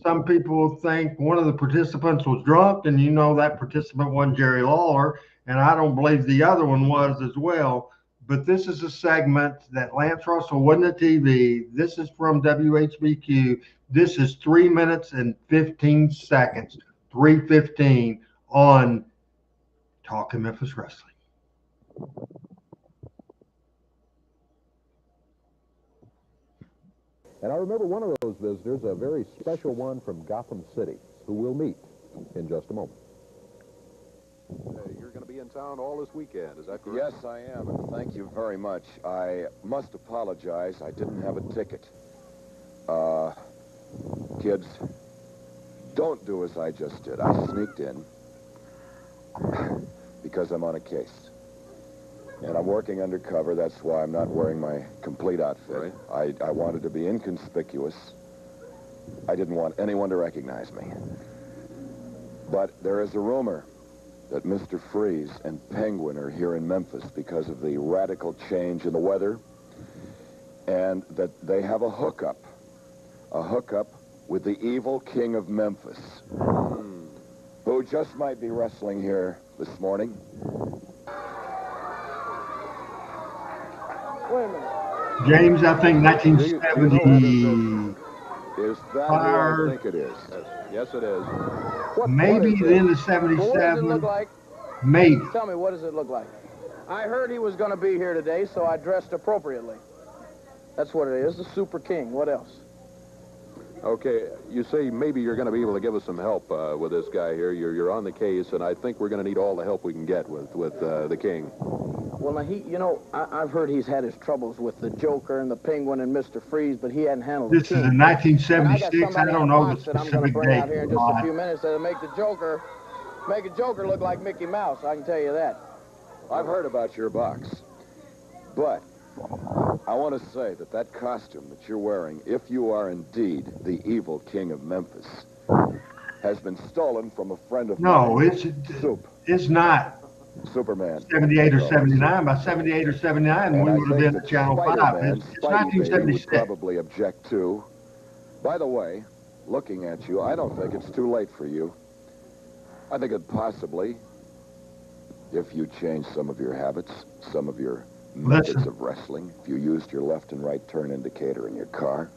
Some people think one of the participants was drunk, and you know that participant wasn't Jerry Lawler, and I don't believe the other one was as well. But this is a segment that Lance Russell wasn't at TV. This is from WHBQ. This is 3 minutes and 15 seconds, 3:15 on Talking Memphis Wrestling. And I remember one of those visitors, a very special one from Gotham City, who we'll meet in just a moment. You're going to be in town all this weekend, is that correct? Yes, I am, and thank you very much. I must apologize. I didn't have a ticket. Kids, don't do as I just did. I sneaked in because I'm on a case. And I'm working undercover. That's why I'm not wearing my complete outfit. Right. I wanted to be inconspicuous. I didn't want anyone to recognize me. But there is a rumor that Mr. Freeze and Penguin are here in Memphis because of the radical change in the weather, and that they have a hookup with the evil king of Memphis, who just might be wrestling here this morning. Wait a minute. James, I think 1970. Is that who I think it is? Yes, it is. Maybe the end of 77. Well, what does it look like? Maybe. Tell me, what does it look like? I heard he was going to be here today, so I dressed appropriately. That's what it is, the Super King. What else? Okay, you say maybe you're going to be able to give us some help with this guy here. You're on the case, and I think we're going to need all the help we can get with the King. Well, now, I've heard he's had his troubles with the Joker and the Penguin and Mr. Freeze, but he hadn't handled this. This is in 1976. I don't know the specific I'm going to bring date. Out here in just a few minutes that'll make a Joker look like Mickey Mouse. I can tell you that. I've heard about your box, but I want to say that costume that you're wearing, if you are indeed the evil king of Memphis, has been stolen from a friend of mine. No, it's not. Superman. 78 or 79. By 78 or 79, and we would have been at Channel 5. It's 1976. Would probably object to. By the way, looking at you, I don't think it's too late for you. I think it possibly, if you change some of your habits, some of your methods of wrestling, if you used your left and right turn indicator in your car,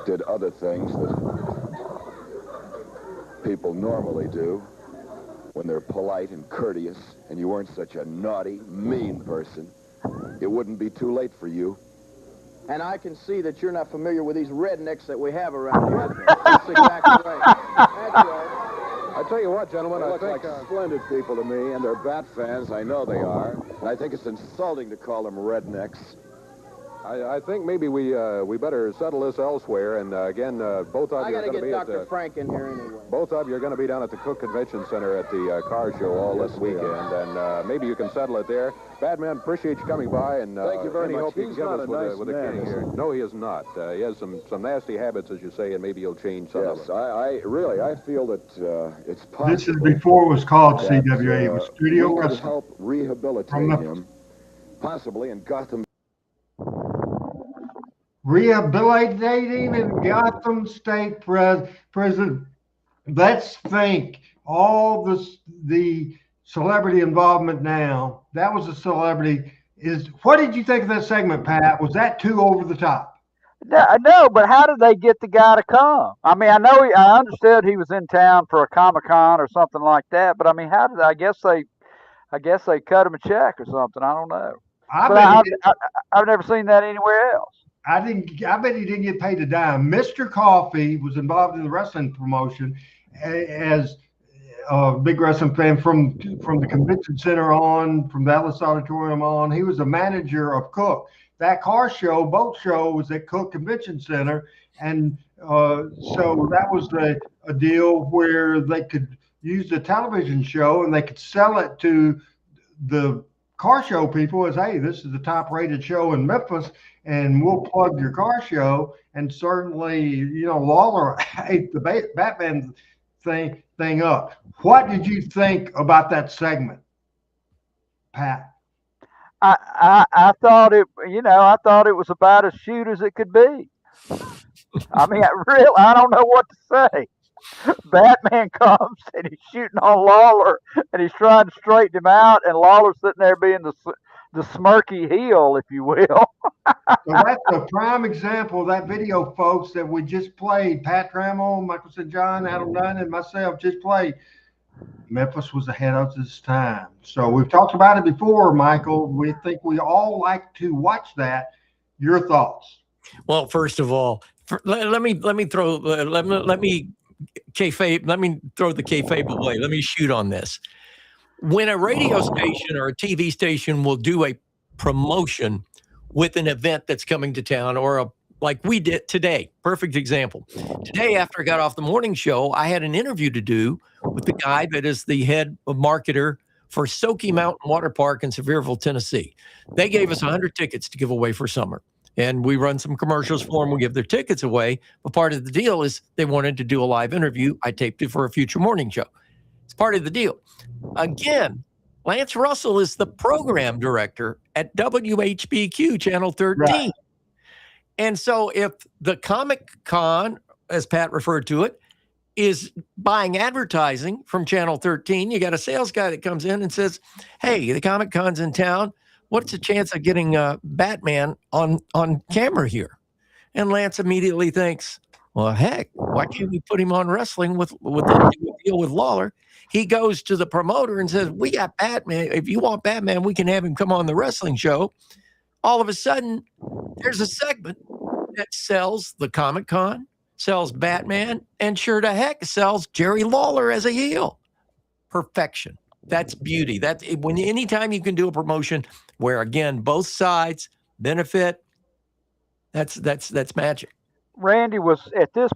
did other things that people normally do when they're polite and courteous, and you weren't such a naughty, mean person, it wouldn't be too late for you. And I can see that you're not familiar with these rednecks that we have around here. That's exactly right. That's right. I tell you what, gentlemen, I think like splendid people to me, and they're Bat fans. I know they are. And I think it's insulting to call them rednecks. I think maybe we better settle this elsewhere. And again, both of you are going to be at Dr. Frank in here anyway. Both of you are going to be down at the Cook Convention Center at the car show all this weekend, and maybe you can settle it there. Badman, appreciate you coming by, and thank you very much. Hope you He's can give not us a nice with a king here. No, he is not. He has some nasty habits, as you say, and maybe he'll change some of them. I feel that it's possible. This is before it was called CWA. It was Studio we could Wrestling. help rehabilitate him, possibly in Gotham. Rehabilitating in Gotham State Prison. Let's think all the celebrity involvement now. That was a celebrity. What did you think of that segment, Pat? Was that too over the top? No, but how did they get the guy to come? I mean, I understood he was in town for a Comic-Con or something like that, but I mean, how did I guess they cut him a check or something. I don't know. I've never seen that anywhere else. I bet he didn't get paid a dime. Mr. Coffee was involved in the wrestling promotion as a big wrestling fan from the convention center on, from the Ellis Auditorium on. He was a manager of Cook. That car show, boat show, was at Cook Convention Center, and so that was a deal where they could use the television show and they could sell it to the car show people as, hey, this is the top rated show in Memphis, and we'll plug your car show. And certainly, Lawler ate the Batman thing up. What did you think about that segment, Pat? I thought it was about as shoot as it could be. I mean, I don't know what to say. Batman comes and he's shooting on Lawler, and he's trying to straighten him out, and Lawler's sitting there being the smirky heel, if you will. So that's a prime example of that video, folks, that we just played. Pat Trammell, Michael St. John, Adam Dunn, and myself just played. Memphis was ahead of its time. So we've talked about it before, Michael. We think we all like to watch that. Your thoughts? Well, first of all, let me throw kayfabe. Let me throw the kayfabe away. Let me shoot on this. When a radio station or a TV station will do a promotion with an event that's coming to town, or like we did today, perfect example. Today, after I got off the morning show, I had an interview to do with the guy that is the head of marketer for Soaky Mountain Water Park in Sevierville, Tennessee. They gave us 100 tickets to give away for summer. And we run some commercials for them. We give their tickets away. But part of the deal is they wanted to do a live interview. I taped it for a future morning show. It's part of the deal. Again, Lance Russell is the program director at WHBQ Channel 13. Right. And so if the Comic-Con, as Pat referred to it, is buying advertising from Channel 13, you got a sales guy that comes in and says, hey, the Comic-Con's in town. What's the chance of getting Batman on camera here? And Lance immediately thinks, well, heck, why can't we put him on wrestling with the deal with Lawler? He goes to the promoter and says, we got Batman. If you want Batman, we can have him come on the wrestling show. All of a sudden, there's a segment that sells the Comic-Con, sells Batman, and sure to heck sells Jerry Lawler as a heel. Perfection. That's beauty. That's when anytime you can do a promotion where, again, both sides benefit, that's magic. Randy, was at this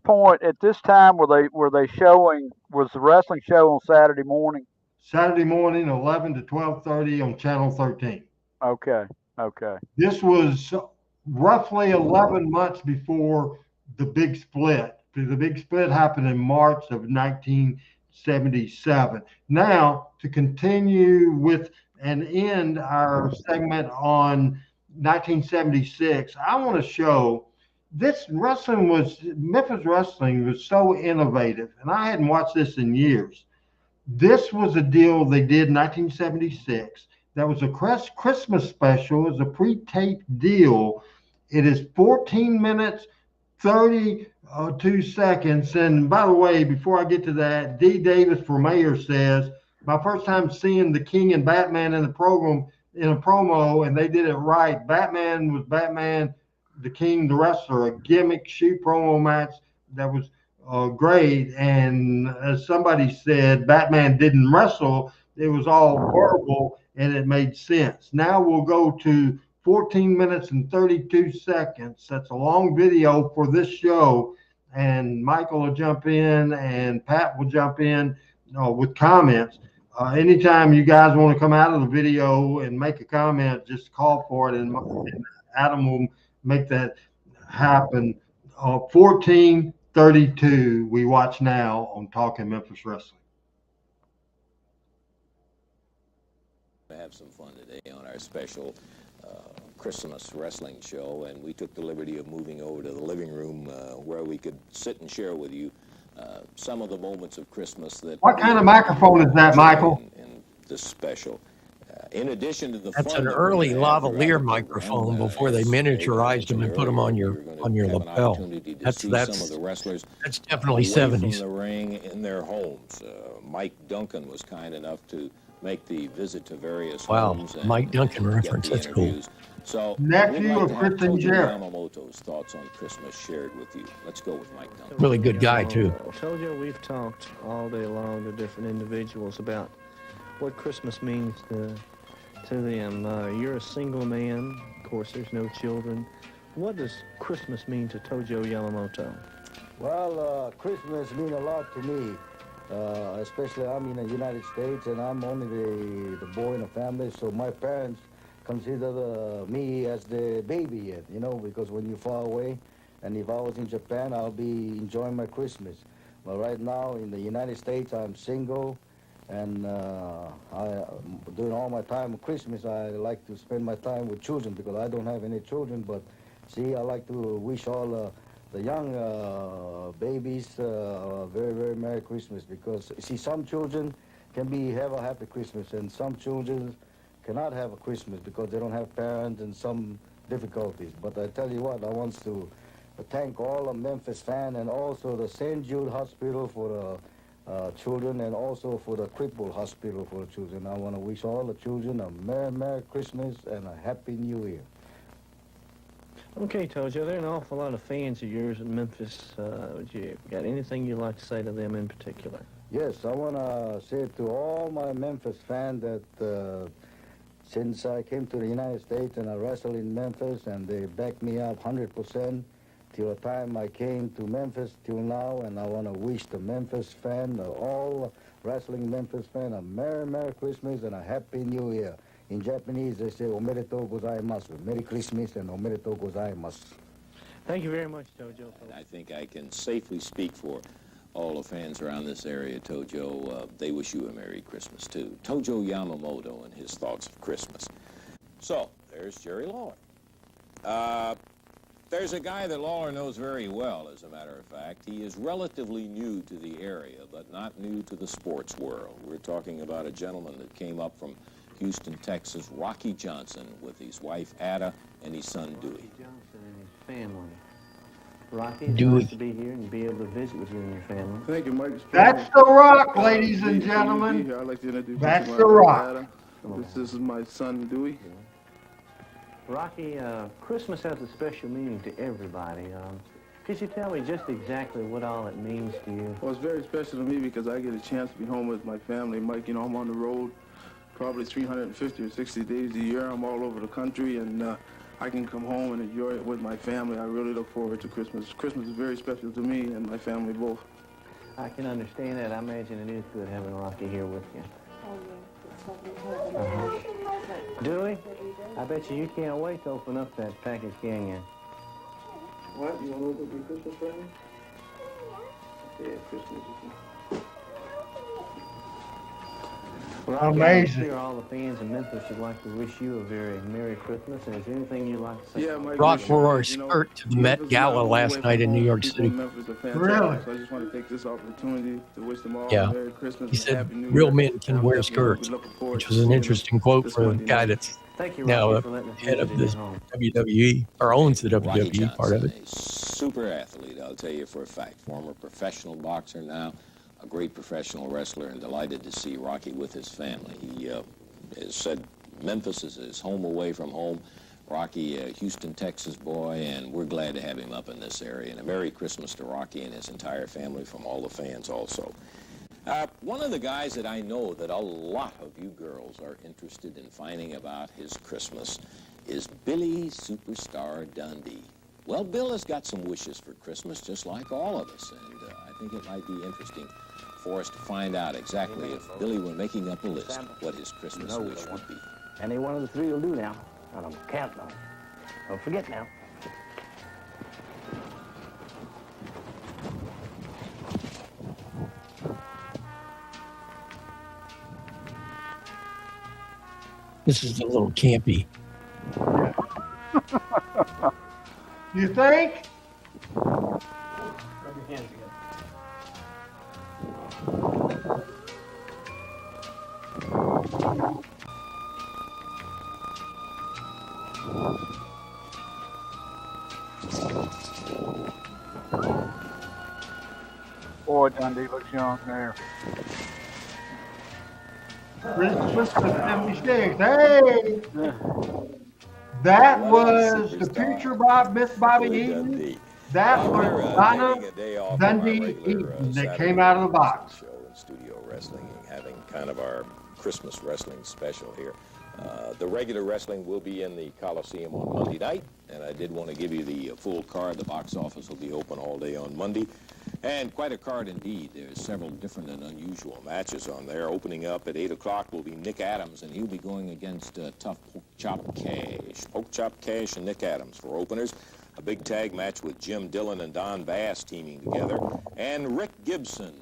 time were they showing, was the wrestling show on Saturday morning? Saturday morning, 11 to 12:30 on Channel 13. Okay. This was roughly 11 months before the big split. The big split happened in March of 1977. Now, to continue with and end our segment on 1976, I want to show This Memphis wrestling was so innovative, and I hadn't watched this in years. This was a deal they did in 1976. That was a Christmas special. It was a pre-taped deal. It is 14 minutes, 32 seconds. And by the way, before I get to that, D. Davis for mayor says, my first time seeing the King and Batman in the program, in a promo, and they did it right. Batman was Batman, the King, the wrestler, a gimmick shoot promo match that was great. And as somebody said, Batman didn't wrestle. It was all verbal and it made sense. Now we'll go to 14 minutes and 32 seconds. That's a long video for this show. And Michael will jump in and Pat will jump in with comments. Anytime you guys want to come out of the video and make a comment, just call for it, and Adam will make that happen. 14:32 we watch now on Talking Memphis Wrestling. Have some fun today on our special Christmas wrestling show, and we took the liberty of moving over to the living room where we could sit and share with you some of the moments of Christmas that. What kind of microphone is that, Michael? In this special. In addition to the That's an early lavalier microphone before they miniaturized them and put them on your lapel. That's definitely 70s. From the ring in their homes. Mike Duncan was kind enough to make the visit to various homes. Wow, Mike Duncan reference. That's cool. So nephew of Kristen Jarrett. Yamamoto's thoughts on Christmas shared with you. Let's go with Mike Duncan. Really good guy too. Tojo, we've talked all day long to different individuals about what Christmas means to them. You're a single man. Of course, there's no children. What does Christmas mean to Tojo Yamamoto? Well, Christmas means a lot to me. Especially I'm in the United States and I'm only the boy in the family, so my parents consider me as the baby yet, you know, because when you're far away, and if I was in Japan, I'll be enjoying my Christmas. But right now in the United States, I'm single, and during all my time of Christmas, I like to spend my time with children because I don't have any children, but see, I like to wish all the young babies very, very Merry Christmas, because see, some children can have a happy Christmas and some children cannot have a Christmas because they don't have parents and some difficulties. But I tell you what, I want to thank all the Memphis fans and also the St. Jude Hospital for the children and also for the Cripple Hospital for the children. I want to wish all the children a Merry Christmas and a Happy New Year. Okay, Tojo, there are an awful lot of fans of yours in Memphis. You got anything you'd like to say to them in particular? Yes, I want to say to all my Memphis fans that since I came to the United States and I wrestled in Memphis and they backed me up 100% till the time I came to Memphis till now, and I want to wish the Memphis fan, all wrestling Memphis fan, a Merry Christmas and a Happy New Year. In Japanese, they say, Omedetou gozaimasu. Merry Christmas and Omedetou gozaimasu. Thank you very much, Tojo. I think I can safely speak for all the fans around this area, Tojo. They wish you a Merry Christmas, too. Tojo Yamamoto and his thoughts of Christmas. So, there's Jerry Lawler. There's a guy that Lawler knows very well, as a matter of fact. He is relatively new to the area, but not new to the sports world. We're talking about a gentleman that came up from Houston, Texas, Rocky Johnson, with his wife, Ada, and his son, Dewey. Rocky Johnson and his family. Rocky, it's nice to be here and be able to visit with you and your family. Thank you, Mike. That's The Rock, ladies and gentlemen. I'd like to introduce That's you to The my Rock. Ada. This is my son, Dewey. Rocky, Christmas has a special meaning to everybody. Could you tell me just exactly what all it means to you? Well, it's very special to me because I get a chance to be home with my family. Mike, you know, I'm on the road probably 350 or 60 days a year. I'm all over the country, and I can come home and enjoy it with my family. I really look forward to Christmas. Christmas is very special to me and my family both. I can understand that. I imagine it is good having Rocky here with you. Dewey, I bet you can't wait to open up that package, can you? What? You want to open your Christmas present? Yeah, Christmas. Well, I'm amazing. sure all the fans in Memphis would like to wish you a very Merry Christmas. And is there anything you'd like to say? Yeah, Mike, Rock wish wore you, our you know, skirt to the Memphis Met is not a Gala long way last from night in New home. York People in City. Memphis are fantastic. Really? So I just want to take this opportunity to wish them all Yeah. a Merry Christmas He and said, Happy New real Year. men can I'm wear definitely gonna be skirts, looking forward which to was an seeing them interesting quote this for a Monday guy night. that's Thank you, now Rocky, the for letting us head of visit the your home. WWE, or owns the Rocky WWE part of it. Johnson, a super athlete, I'll tell you for a fact. Former professional boxer now, a great professional wrestler, and delighted to see Rocky with his family. He has said Memphis is his home away from home. Rocky, a Houston, Texas boy, and we're glad to have him up in this area. And a Merry Christmas to Rocky and his entire family from all the fans also. One of the guys that I know that a lot of you girls are interested in finding about his Christmas is Billy Superstar Dundee. Well, Bill has got some wishes for Christmas, just like all of us, and I think it might be interesting for us to find out exactly if Billy were making up a list, what his Christmas wish would be. Any one of the three will do now. And I'm counting on it. Don't forget now. This is a little campy. You think? Rub your hands together. Boy, Dundee looks young there. Christmas of 76. Hey! That was the future Miss Bobby Eaton. That was Donna Dundee Eaton that came out of the box. Show in Studio Wrestling, having kind of our Christmas wrestling special here. The regular wrestling will be in the Coliseum on Monday night, and I did want to give you the full card. The box office will be open all day on Monday, and quite a card indeed. There's several different and unusual matches on there. Opening up at 8 o'clock will be Nick Adams, and he'll be going against Tough Pork Chop Cash. Pork Chop Cash and Nick Adams for openers. A big tag match with Jim Dillon and Don Bass teaming together, and Rick Gibson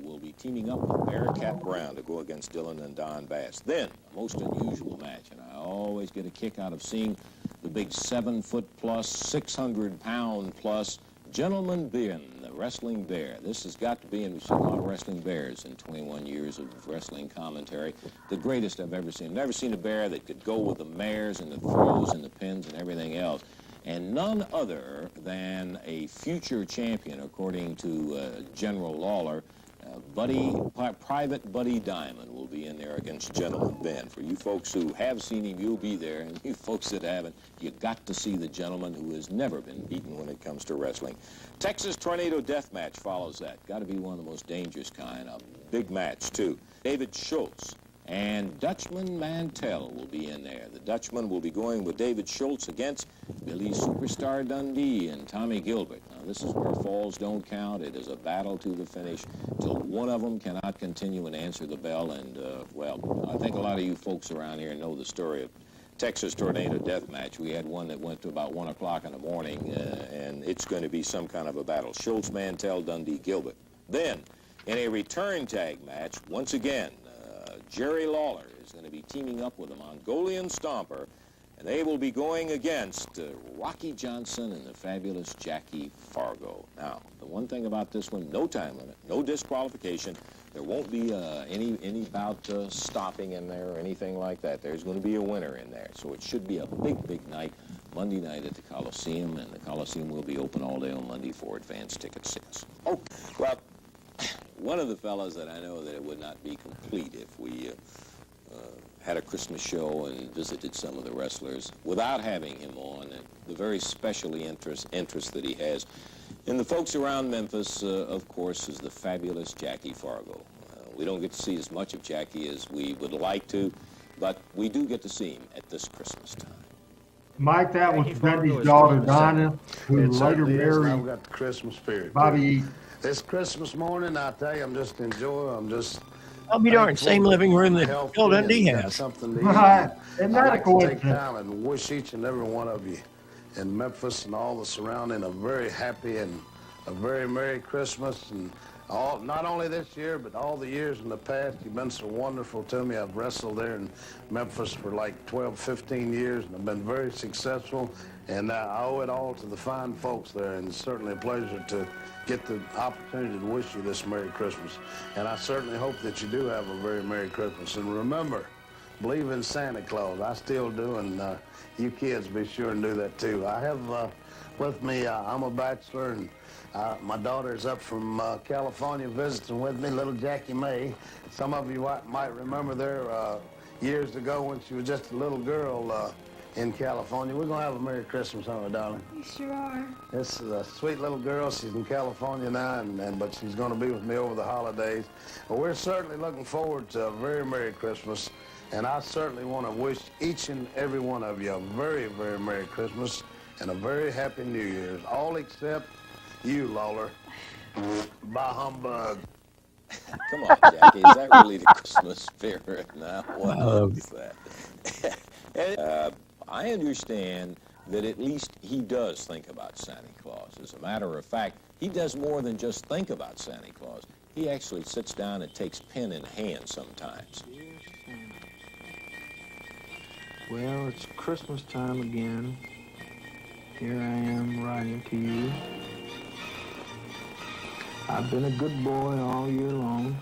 will be teaming up with Bearcat Brown to go against Dillon and Don Bass. Then, a most unusual match, and I always get a kick out of seeing the big 7-foot-plus, 600-pound-plus Gentleman Ben, the wrestling bear. This has got to be, and we've seen a lot of wrestling bears in 21 years of wrestling commentary, the greatest I've ever seen. Never seen a bear that could go with the mares and the throws and the pins and everything else. And none other than a future champion, according to General Lawler, Private Buddy Diamond will be in there against Gentleman Ben. For you folks who have seen him, you'll be there. And you folks that haven't, you got to see the gentleman who has never been beaten when it comes to wrestling. Texas Tornado Death Match follows that. Got to be one of the most dangerous kind. A big match, too. David Schultz and Dutchman Mantell will be in there. The Dutchman will be going with David Schultz against Billy Superstar Dundee and Tommy Gilbert. Now, this is where falls don't count. It is a battle to the finish till one of them cannot continue and answer the bell. And, well, I think a lot of you folks around here know the story of Texas Tornado Death Match. We had one that went to about 1 o'clock in the morning, and it's going to be some kind of a battle. Schultz, Mantell, Dundee, Gilbert. Then, in a return tag match, once again, Jerry Lawler is going to be teaming up with a Mongolian Stomper, and they will be going against Rocky Johnson and the fabulous Jackie Fargo. Now, the one thing about this one, no time limit, no disqualification. There won't be any bout stopping in there or anything like that. There's going to be a winner in there, so it should be a big, big night, Monday night at the Coliseum, and the Coliseum will be open all day on Monday for advance ticket sales. Oh, well, one of the fellas that I know that it would not be complete if we had a Christmas show and visited some of the wrestlers without having him on, and the very specially interest that he has. And the folks around Memphis, of course, is the fabulous Jackie Fargo. We don't get to see as much of Jackie as we would like to, but we do get to see him at this Christmas time. Mike, that was Dundee's daughter, Donna, who later married I've got the Christmas spirit. Bobby Eaton. This Christmas morning, I tell you, I'm just I'll be darned, same living room that Bill Dundee has. Something to Right. Isn't that I'd a like to coincidence? take time and wish each and every one of you in Memphis and all the surrounding a very happy and a very Merry Christmas. And Not only this year, but all the years in the past. You've been so wonderful to me. I've wrestled there in Memphis for like 12, 15 years, and I've been very successful. And I owe it all to the fine folks there, and it's certainly a pleasure to get the opportunity to wish you this Merry Christmas. And I certainly hope that you do have a very Merry Christmas. And remember, believe in Santa Claus. I still do, and you kids be sure and do that too. I have with me, I'm a bachelor, and my daughter's up from California visiting with me, little Jackie May. Some of you might remember there years ago when she was just a little girl in California. We're going to have a Merry Christmas, aren't we, darling? You sure are. This is a sweet little girl. She's in California now, but she's going to be with me over the holidays. But we're certainly looking forward to a very Merry Christmas, and I certainly want to wish each and every one of you a very, very Merry Christmas and a very Happy New Year's, all except you, Lawler. Bah humbug. Come on, Jackie, is that really the Christmas spirit now? What is that? I understand that at least he does think about Santa Claus. As a matter of fact, he does more than just think about Santa Claus. He actually sits down and takes pen in hand sometimes. Well, it's Christmas time again. Here I am writing to you. I've been a good boy all year long.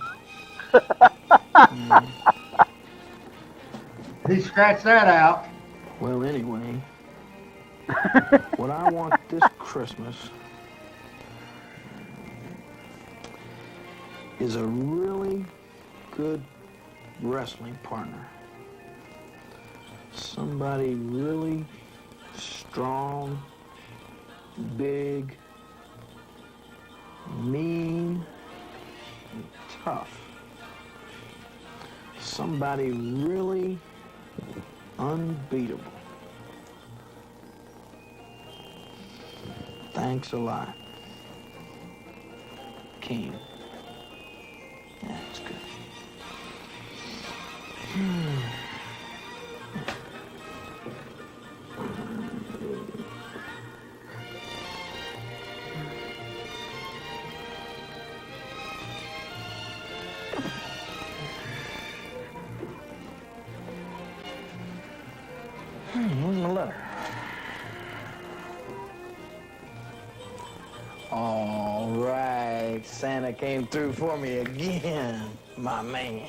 He scratched that out. Well, anyway, what I want this Christmas is a really good wrestling partner. Somebody really strong, big, mean, and tough. Somebody really unbeatable. Thanks a lot, King. That's good. Where's my letter? All right, Santa came through for me again, my man.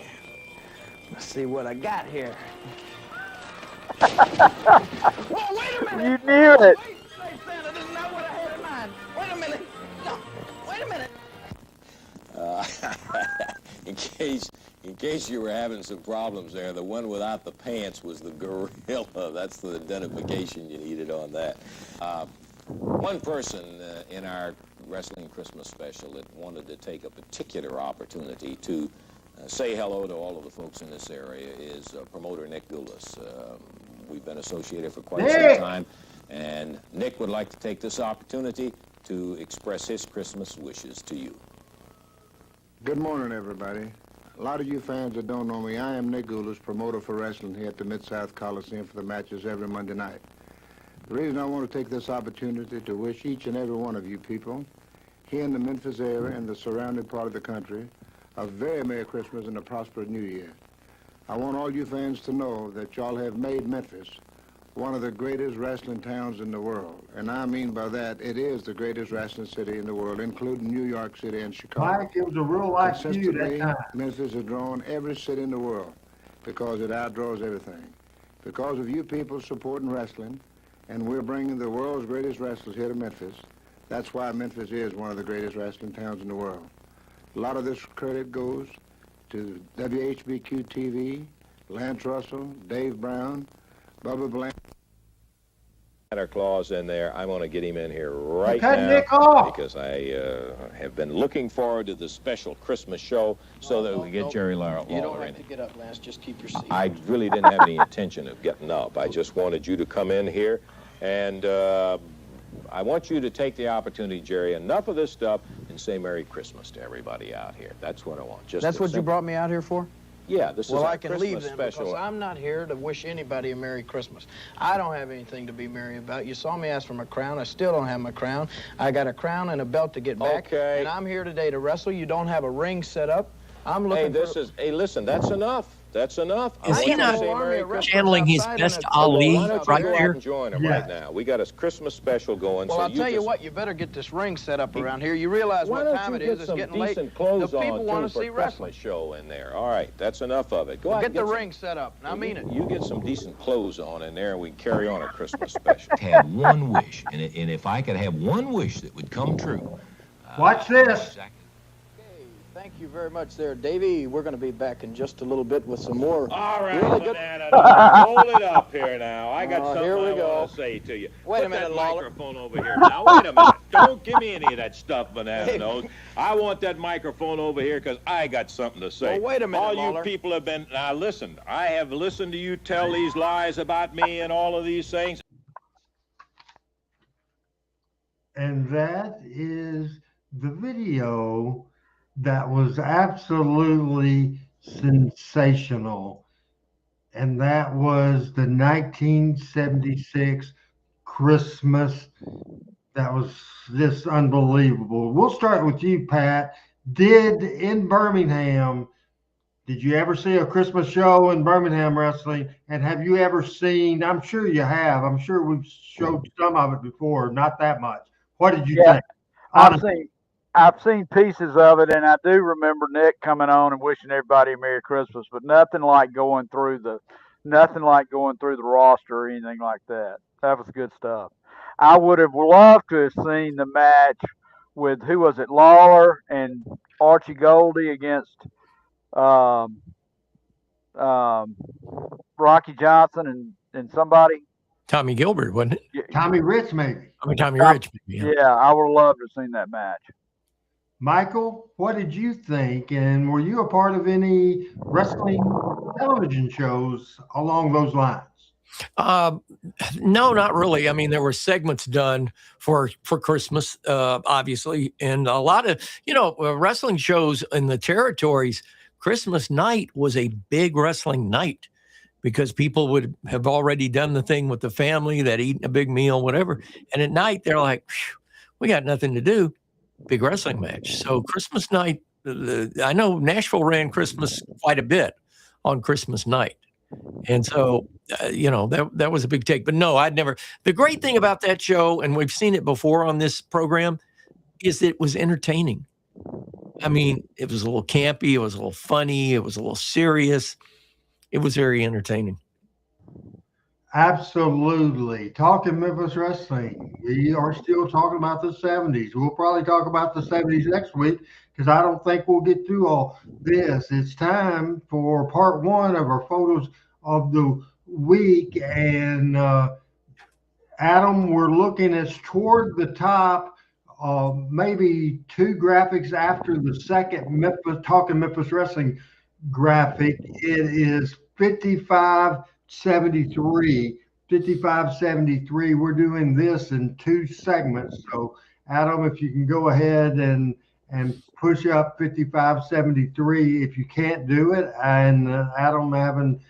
Let's see what I got here. Whoa, wait a minute! You knew it! Wait, Santa, this is not what I had in mind. Wait a minute. No, wait a minute. In case you were having some problems there, the one without the pants was the gorilla. That's the identification you needed on that. One person in our Wrestling Christmas special that wanted to take a particular opportunity to say hello to all of the folks in this area is promoter Nick Goulas. We've been associated for quite some time, and Nick would like to take this opportunity to express his Christmas wishes to you. Good morning, everybody. A lot of you fans that don't know me, I am Nick Goulas, promoter for wrestling here at the Mid-South Coliseum for the matches every Monday night. The reason I want to take this opportunity to wish each and every one of you people here in the Memphis area and the surrounding part of the country a very Merry Christmas and a prosperous New Year. I want all you fans to know that y'all have made Memphis one of the greatest wrestling towns in the world. And I mean by that, it is the greatest wrestling city in the world, including New York City and Chicago. Mike, it was a real life view that time. Memphis has drawn every city in the world because it outdraws everything. Because of you people supporting wrestling, and we're bringing the world's greatest wrestlers here to Memphis, that's why Memphis is one of the greatest wrestling towns in the world. A lot of this credit goes to WHBQ-TV, Lance Russell, Dave Brown, Bubba Bland. Santa Claus in there. I want to get him in here right Cut now Nick off. because I have been looking forward to the special Christmas show so that we get Jerry Lawler You don't in have to it. get up, Lance. Just keep your seat. I really didn't have any intention of getting up. I just wanted you to come in here, and I want you to take the opportunity, Jerry, enough of this stuff, and say Merry Christmas to everybody out here. That's what I want. That's what you brought me out here for? Yeah, this is well, our I can Christmas leave then special. because I'm not here to wish anybody a Merry Christmas. I don't have anything to be merry about. You saw me ask for my crown. I still don't have my crown. I got a crown and a belt to get back. Okay. And I'm here today to wrestle. You don't have a ring set up. I'm looking Hey, listen, that's enough. That's enough. Is he not channeling his best Ali Why don't you right go out there? and join him right now? We got a Christmas special going. Well, so I'll tell you just- what, you better get this ring set up around here. You realize Why what don't time you it get is. It's some getting late. decent clothes The people on, want too, to see for a wrestling. Christmas show in there. All right, that's enough of it. Go Well, out get and the some- ring set up. I mean it. You get some decent clothes on in there, and we can carry on a Christmas special. Have one wish, and if I could have one wish that would come true. Watch this. Thank you very much there, Davey. We're going to be back in just a little bit with some more. All right, really good... Banana, now, hold it up here now. I got something here we I go. want to say to you. Wait a Put minute, that Lawler. microphone over here now. Wait a minute. Don't give me any of that stuff, Banana Nose. I want that microphone over here because I got something to say. Well, wait a minute, All Lawler. you people have been... Now, listen. I have listened to you tell these lies about me and all of these things. And that is the video that was absolutely sensational. And that was the 1976 Christmas. That was just unbelievable. We'll start with you, Pat. In Birmingham, did you ever see a Christmas show in Birmingham wrestling? And have you ever seen, I'm sure you have, I'm sure we've showed some of it before, not that much. What did you think? I've seen pieces of it, and I do remember Nick coming on and wishing everybody a Merry Christmas, but nothing like going through the roster or anything like that. That was good stuff. I would have loved to have seen the match with, who was it, Lawler and Archie Goldie against Rocky Johnson and somebody. Tommy Gilbert, wasn't it? Tommy Rich, maybe. I mean, Tommy Rich. Yeah, I would have loved to have seen that match. Michael, what did you think? And were you a part of any wrestling television shows along those lines? No, not really. I mean, there were segments done for Christmas, obviously, and a lot of, wrestling shows in the territories. Christmas night was a big wrestling night because people would have already done the thing with the family, that eating a big meal, whatever. And at night, they're like, we got nothing to do. Big wrestling match. So Christmas night, I know Nashville ran Christmas quite a bit on Christmas night. And so, that was a big take. But no, I'd never. The great thing about that show, and we've seen it before on this program, is that it was entertaining. I mean, it was a little campy. It was a little funny. It was a little serious. It was very entertaining. Absolutely. Talking Memphis wrestling. We are still talking about the 70s. We'll probably talk about the 70s next week because I don't think we'll get through all this. It's time for part one of our photos of the week. And Adam, we're looking at toward the top, maybe two graphics after the second Talking Memphis Wrestling graphic. It is 5573. We're doing this in two segments. So Adam, if you can go ahead and push up 5573 if you can't do it. And Adam having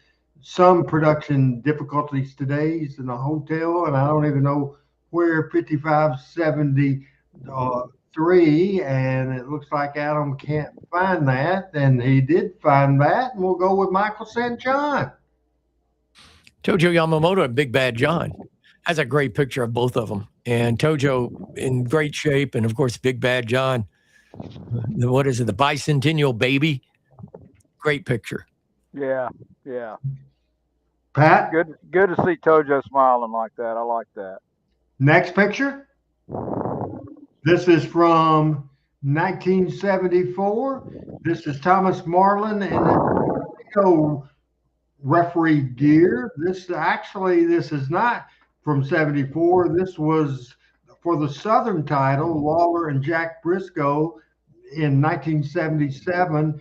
some production difficulties today. He's in a hotel, and I don't even know where 5573, and it looks like Adam can't find that, and he did find that, and we'll go with Michael St. John. Tojo Yamamoto and Big Bad John. That's a great picture of both of them. And Tojo in great shape, and of course, Big Bad John. What is it? The bicentennial baby. Great picture. Yeah. Pat? Good to see Tojo smiling like that. I like that. Next picture. This is from 1974. This is Thomas Marlin in referee gear. This is not from 74. This was for the Southern title, Lawler and Jack Briscoe in 1977.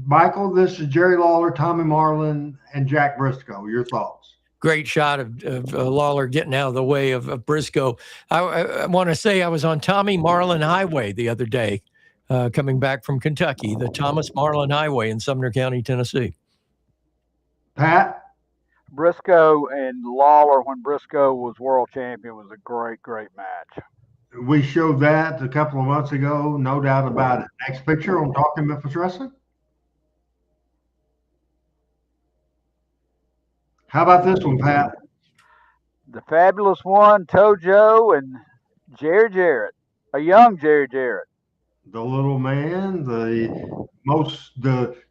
Michael, this is Jerry Lawler, Tommy Marlin, and Jack Briscoe. Your thoughts? Great shot of Lawler getting out of the way of Briscoe. I want to say I was on Tommy Marlin Highway the other day, coming back from Kentucky, the Thomas Marlin Highway in Sumner County, Tennessee. Pat? Briscoe and Lawler, when Briscoe was world champion, was a great, great match. We showed that a couple of months ago, no doubt about it. Next picture on Talking Memphis Wrestling. How about this one, Pat? The Fabulous One, Tojo, and Jerry Jarrett, a young Jerry Jarrett. The little man,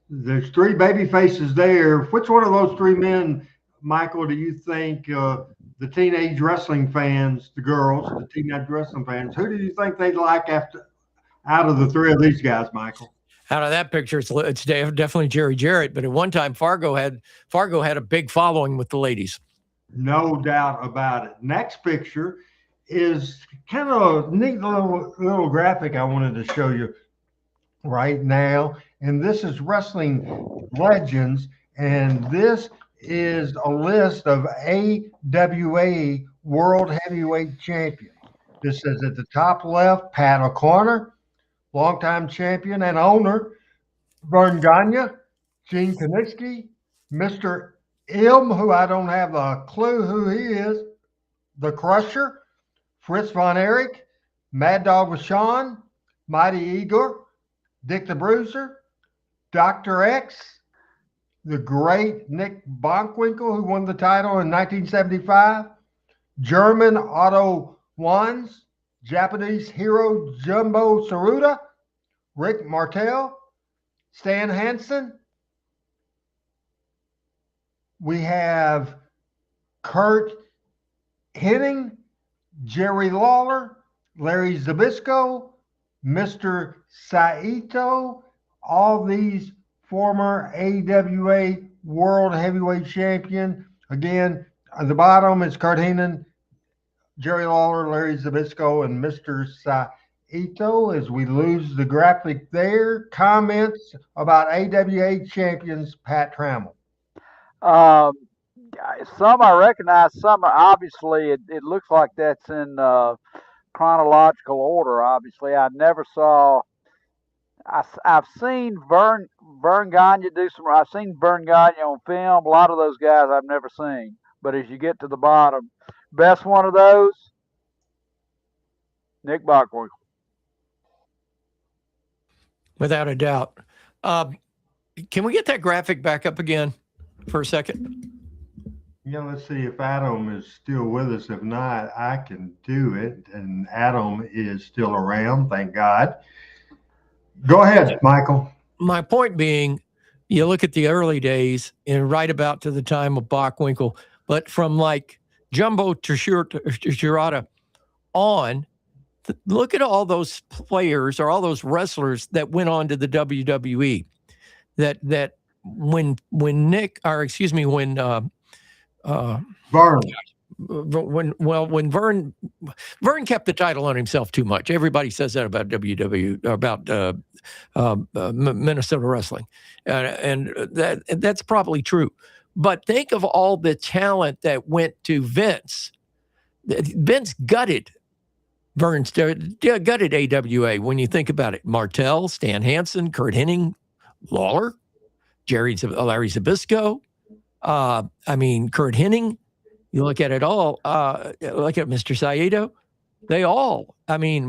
there's three baby faces there. Which one of those three men, Michael, do you think the teenage wrestling fans, the girls, the teenage wrestling fans, who do you think they'd like out of the three of these guys, Michael? Out of that picture, it's definitely Jerry Jarrett. But at one time, Fargo had a big following with the ladies. No doubt about it. Next picture is kind of a neat little graphic I wanted to show you right now. And this is Wrestling Legends. And this is a list of AWA World Heavyweight Champions. This says at the top left, Pat O'Connor, longtime champion and owner, Vern Gagne, Gene Kiniski, Mr. M, who I don't have a clue who he is, The Crusher, Fritz Von Erich, Mad Dog Vachon, Mighty Igor, Dick the Bruiser, Dr. X, the great Nick Bockwinkel, who won the title in 1975, German Otto Wanz, Japanese hero Jumbo Tsuruta, Rick Martel, Stan Hansen. We have Kurt Hennig, Jerry Lawler, Larry Zbyszko, Mr. Saito, all these former AWA World Heavyweight Champion. Again, at the bottom is Kurt Hennig, Jerry Lawler, Larry Zbyszko, and Mr. Saito. As we lose the graphic there, comments about AWA champions Pat Trammell. Some I recognize, some obviously it looks like that's in chronological order. Obviously, I never saw. I've seen Vern Gagne do some. I've seen Vern Gagne on film. A lot of those guys I've never seen. But as you get to the bottom, best one of those, Nick Bockwinkel. Without a doubt. Can we get that graphic back up again for a second? Yeah, let's see if Adam is still with us. If not, I can do it. And Adam is still around, thank God. Go ahead, Michael. My point being, you look at the early days and right about to the time of Bockwinkel, but from like Jumbo Tsuruta on, look at all those players or all those wrestlers that went on to the WWE. That when Vern kept the title on himself too much. Everybody says that about Minnesota wrestling, and that's probably true. But think of all the talent that went to Vince. Vince gutted gutted AWA when you think about it. Martel, Stan Hansen, Kurt Hennig, Lawler, Larry Zbyszko. Kurt Hennig. You look at it all. Look at Mr. Saito.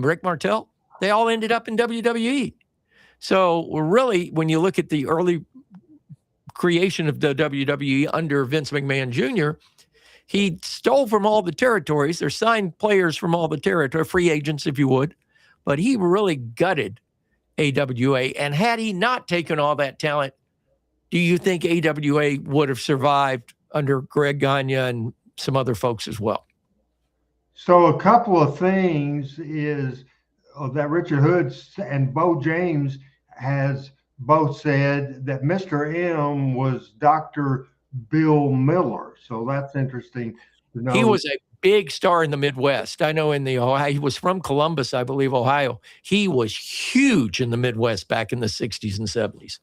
Rick Martel. They all ended up in WWE. So really, when you look at the early creation of the WWE under Vince McMahon Jr., he stole from all the territories. Or signed players from all the territory, free agents, if you would. But he really gutted AWA. And had he not taken all that talent, do you think AWA would have survived under Greg Gagne and some other folks as well? So a couple of things is that Richard Hood and Bo James has both said that Mr. M was Dr. Bill Miller. So that's interesting to know. He was a big star in the Midwest. I know in the Ohio, he was from Columbus, I believe, Ohio. He was huge in the Midwest back in the 60s and 70s.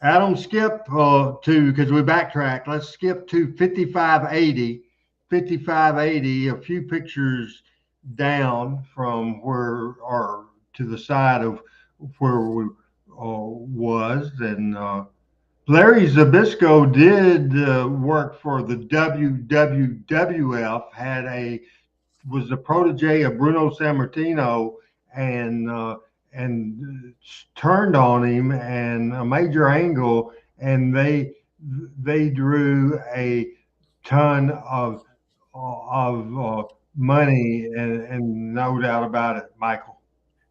Adam, skip because we backtracked. Let's skip to 5580. 5580, a few pictures down from where, or to the side of where we was. And Larry Zbyszko did work for the WWF, was the protege of Bruno Sammartino, and turned on him and a major angle, and they drew a ton of money, and no doubt about it, Michael.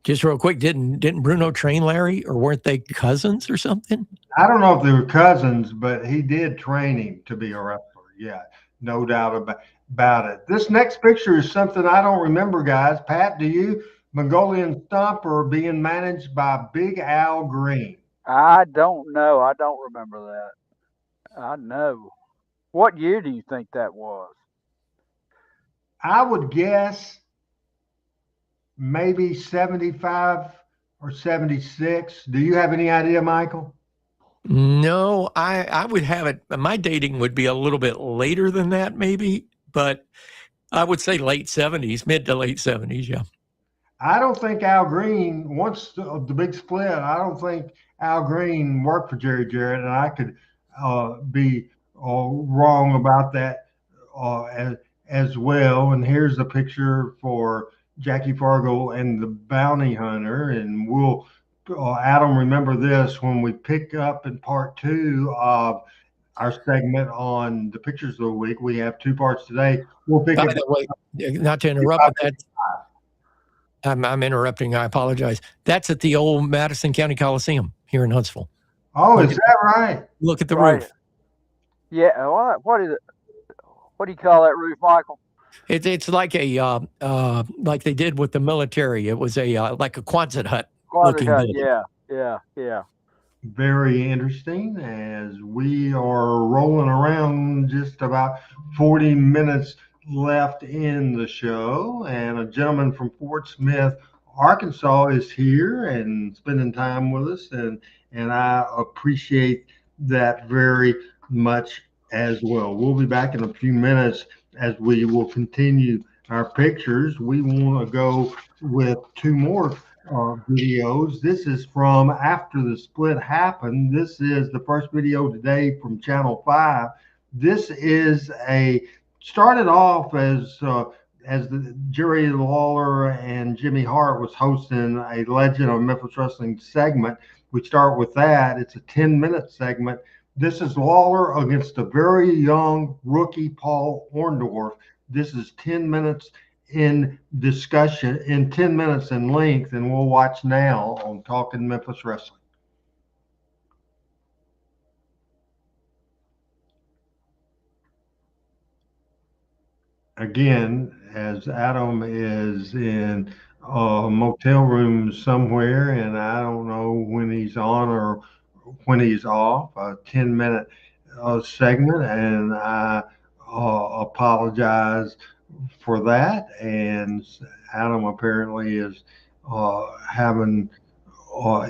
Just real quick, didn't Bruno train Larry, or weren't they cousins or something? I don't know if they were cousins, but he did train him to be a wrestler. Yeah, no doubt about it. This next picture is something I don't remember, guys. Pat, do you? Mongolian Stomper being managed by Big Al Green. I don't know. I don't remember that. I know. What year do you think that was? I would guess maybe 75 or 76. Do you have any idea, Michael? No, I would have it. My dating would be a little bit later than that, maybe, but I would say late 70s, mid to late 70s. Yeah. I don't think Al Green, once the big split, I don't think Al Green worked for Jerry Jarrett, and I could be wrong about that as well. And here's the picture for Jackie Fargo and the Bounty Hunter, and we'll Adam, remember this when we pick up in part 2 of our segment on the pictures of the week. We have 2 parts today. We'll pick By the way, not to interrupt, but I'm interrupting. I apologize. That's at the old Madison County Coliseum here in Huntsville. Oh, is that right? Look at the roof. Yeah. What is it? What do you call that roof, Michael? It's like a like they did with the military. It was a like a Quonset hut. Quonset hut. Yeah. Very interesting. As we are rolling around, just about 40 minutes left in the show, and a gentleman from Fort Smith, Arkansas, is here and spending time with us, and I appreciate that very much as well. We'll be back in a few minutes as we will continue our pictures. We want to go with 2 more videos. This is from after the split happened. This is the first video today from Channel 5. This is started off as the Jerry Lawler and Jimmy Hart was hosting a Legend of Memphis Wrestling segment. We start with that. It's a 10-minute segment. This is Lawler against a very young rookie, Paul Orndorff. This is 10 minutes in discussion, in 10 minutes in length, and we'll watch now on Talking Memphis Wrestling. Again, as Adam is in a motel room somewhere, and I don't know when he's on or when he's off, a 10-minute segment, and I apologize for that. And Adam apparently is having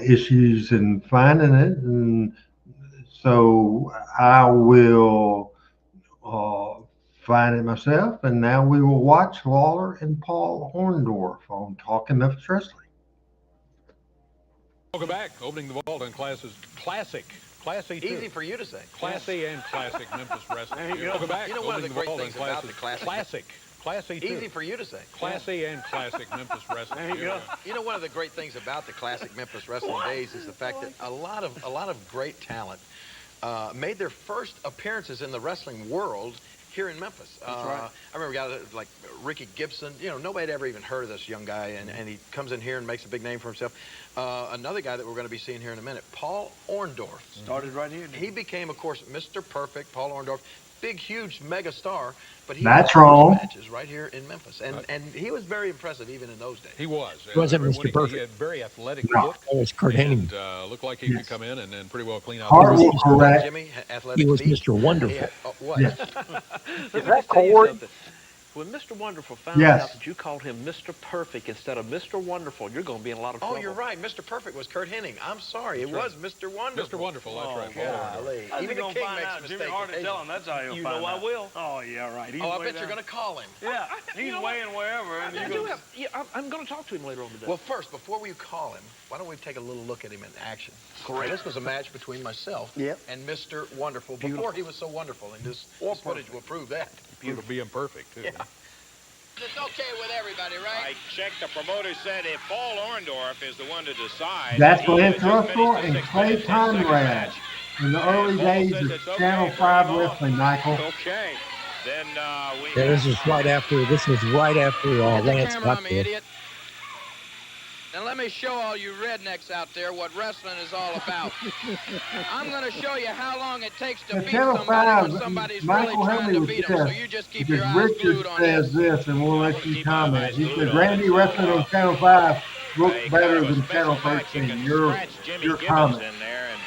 issues in finding it, and so I will find it myself. And now we will watch Lawler and Paul Orndorff on Talking Memphis Wrestling. Welcome back. Opening the vault on Classy 2. Easy for you to say. Classy and classic Memphis Wrestling. Welcome back. You know, one of the great things about the classic. Classy 2. Easy for you to say. Classy and classic Memphis Wrestling. You know, one of the great things about the classic Memphis Wrestling days is the fact that a lot of great talent made their first appearances in the wrestling world here in Memphis. That's right. I remember guys like Ricky Gibson. You know, nobody had ever even heard of this young guy, and he comes in here and makes a big name for himself. Another guy that we're going to be seeing here in a minute, Paul Orndorff. Started right here. He became, of course, Mr. Perfect, Paul Orndorff. Big, huge mega star, but he That's wrong. Matches right here in Memphis, and he was very impressive even in those days. He was. Wasn't Mr. Perfect. He had very athletic No, look. that was Kurt Hennig. And looked like he could come in and pretty well clean out. Hart will correct. Jimmy, athletic He was feet. Mr. Wonderful. What? Yes. Is that Corey? when Mr. Wonderful found out that you called him Mr. Perfect instead of Mr. Wonderful, you're going to be in a lot of trouble. Oh, you're right. Mr. Perfect was Kurt Hennig. I'm sorry. It was Mr. Wonderful. Mr. Wonderful, that's right. Golly. How's Even he the gonna king find makes out? a Jimmy mistake. Hart will tell him. That's how he'll You find know out. I will. Oh, yeah, right. He's I way bet down. you're going to call him. Yeah, he's weighing wherever. And I'm going to talk to him later on today. Well, first, before we call him, why don't we take a little look at him in action? Correct. This was a match between myself and Mr. Wonderful before he was so wonderful, and this footage will prove that. Beautiful. Being perfect, too. Yeah. It's okay with everybody, right? I checked. The promoter said if Paul Orndorff is the one to decide. That's Lance Russell and Clay Conrad in the early days of Channel 5 Wrestling, Michael. Okay. Then this was right after Lance got there. Idiot. And let me show all you rednecks out there what wrestling is all about. I'm going to show you how long it takes to beat Channel somebody 5, when somebody's Michael, really help trying me to with beat this. them. So you just keep your eyes Richard glued on says this. this, and we'll let you comment. He says Randy wrestling on Channel 5 looks better than Channel 13. Your comment.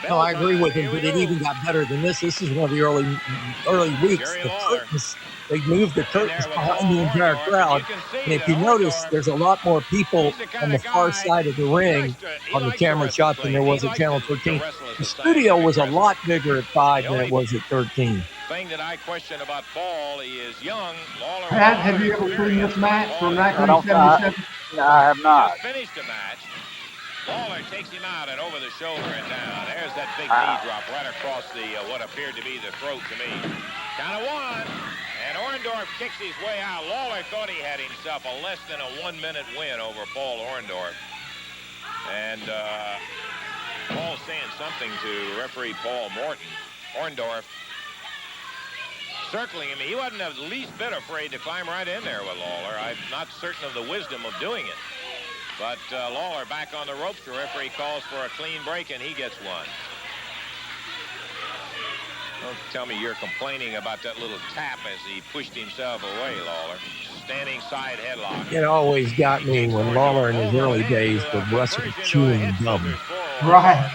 No, I agree with him, but it even got better than this. This is one of the early weeks. The curtains, they moved the curtains behind the entire crowd. And if you notice, there's a lot more people on the far side of the ring on the camera shot than there was at Channel 13. The studio was a lot bigger at 5 than it was at 13. Thing that I question about Paul, he is young. Lawler, Pat, have you ever seen this match from 1977? I have not. Just finished the match. Lawler takes him out and over the shoulder and down. There's that big knee drop right across the what appeared to be the throat to me. Count of one. And Orndorff kicks his way out. Lawler thought he had himself a less than a 1-minute win over Paul Orndorff. And Paul's saying something to referee Paul Morton. Orndorff circling him. He wasn't the least bit afraid to climb right in there with Lawler. I'm not certain of the wisdom of doing it. But Lawler back on the ropes. The referee calls for a clean break, and he gets one. Don't tell me you're complaining about that little tap as he pushed himself away, Lawler. Standing side headlock. It always got me when Lawler in his early days would wrestle chewing gum. Right.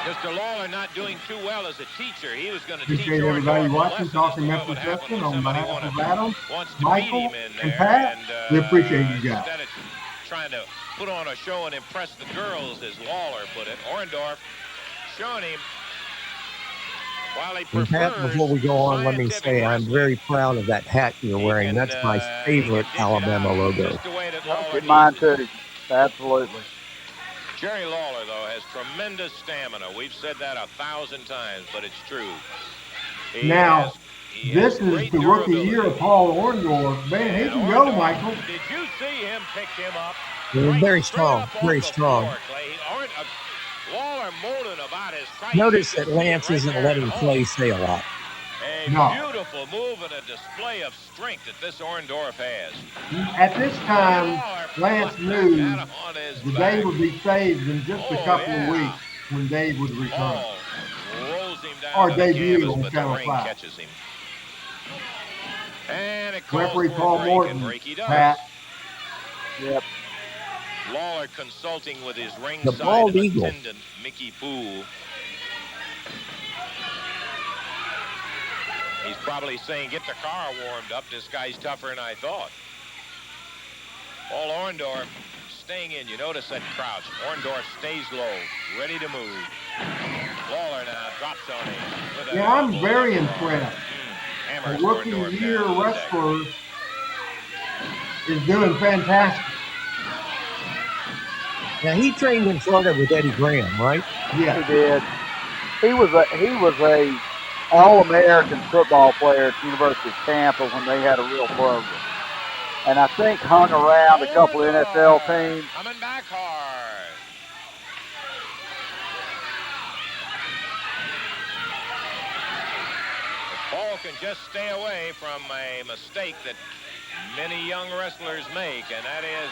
Mr. Lawler not doing too well as a teacher. He was going to teach Appreciate everybody watching, talking Memphis Wrestling on behalf of Adam, Michael, and Pat. We appreciate you guys. Instead of trying to put on a show and impress the girls, as Lawler put it, Orndorff showing him while he And Pat, before we go on, let me say I'm very proud of that hat you're wearing. That's my favorite Alabama logo. Mine too. Absolutely. Jerry Lawler, though, has tremendous stamina. We've said that 1,000 times, but it's true. Now, this is the rookie year of Paul Orndorff. Man, he can go, Michael. Did you see him pick him up? Very strong, very strong. Lawler molded about his Notice that Lance isn't letting Clay say a lot. A beautiful move and a display of strength that this Orndorff has. At this time, Lance knew the day would be saved in just a couple of weeks when Dave would return. Or debut on Channel 5. Catches him. And it Referee Paul Morton, Pat. Yep. Lawler consulting with his ringside The bald eagle. attendant, Mickey Poole. He's probably saying, get the car warmed up. This guy's tougher than I thought. Paul Orndorff staying in. You notice that crouch. Orndorff stays low, ready to move. Lawler now drops on him. Yeah, I'm very impressed. A rookie year wrestler is doing fantastic. Now he trained in Florida with Eddie Graham, right? Yeah, he did. He was a All-American football player at the University of Tampa when they had a real program, and I think hung around a couple of NFL teams. Coming back hard. If Paul can just stay away from a mistake that many young wrestlers make, and that is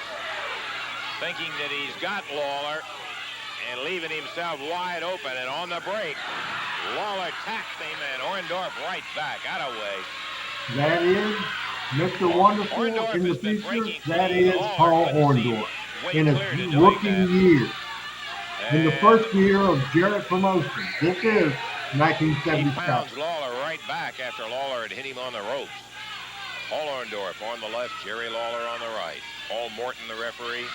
thinking that he's got Lawler and leaving himself wide open, and on the break, Lawler tapped him, and Orndorff right back, out of way. that is Mr. Wonderful in the future. That is Paul Orndorff in his rookie year. In the first year of Jarrett Promotions. This is 1977. He pounds Lawler right back after Lawler had hit him on the ropes. Paul Orndorff on the left, Jerry Lawler on the right. Paul Morton, the referee.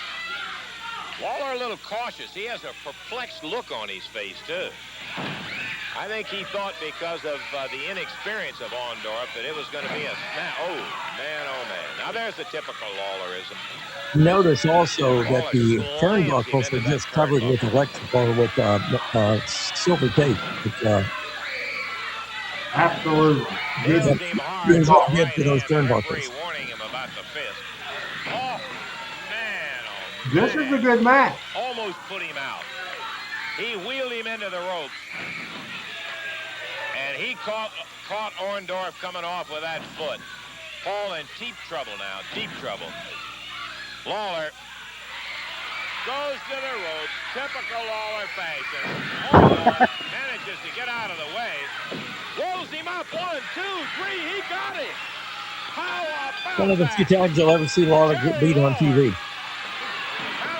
Lawler a little cautious. He has a perplexed look on his face, too. I think he thought because of the inexperience of Orndorff that it was going to be a snap. Oh, man, oh, man. Now, there's the typical Lawlerism. Notice also that the turnbuckles are just covered with electrical, with silver tape. Absolutely. Good to get to those turnbuckles. Warning him about the fist. Oh, man, oh, this is a good match. Almost put him out. He wheeled him into the ropes. And he caught Orndorff coming off with that foot. Paul in deep trouble now, deep trouble. Lawler goes to the ropes, typical Lawler fashion. Orndorff manages to get out of the way. Rolls him up, 1, 2, 3, he got it. How about One of the few times you'll ever see Lawler get beat on TV.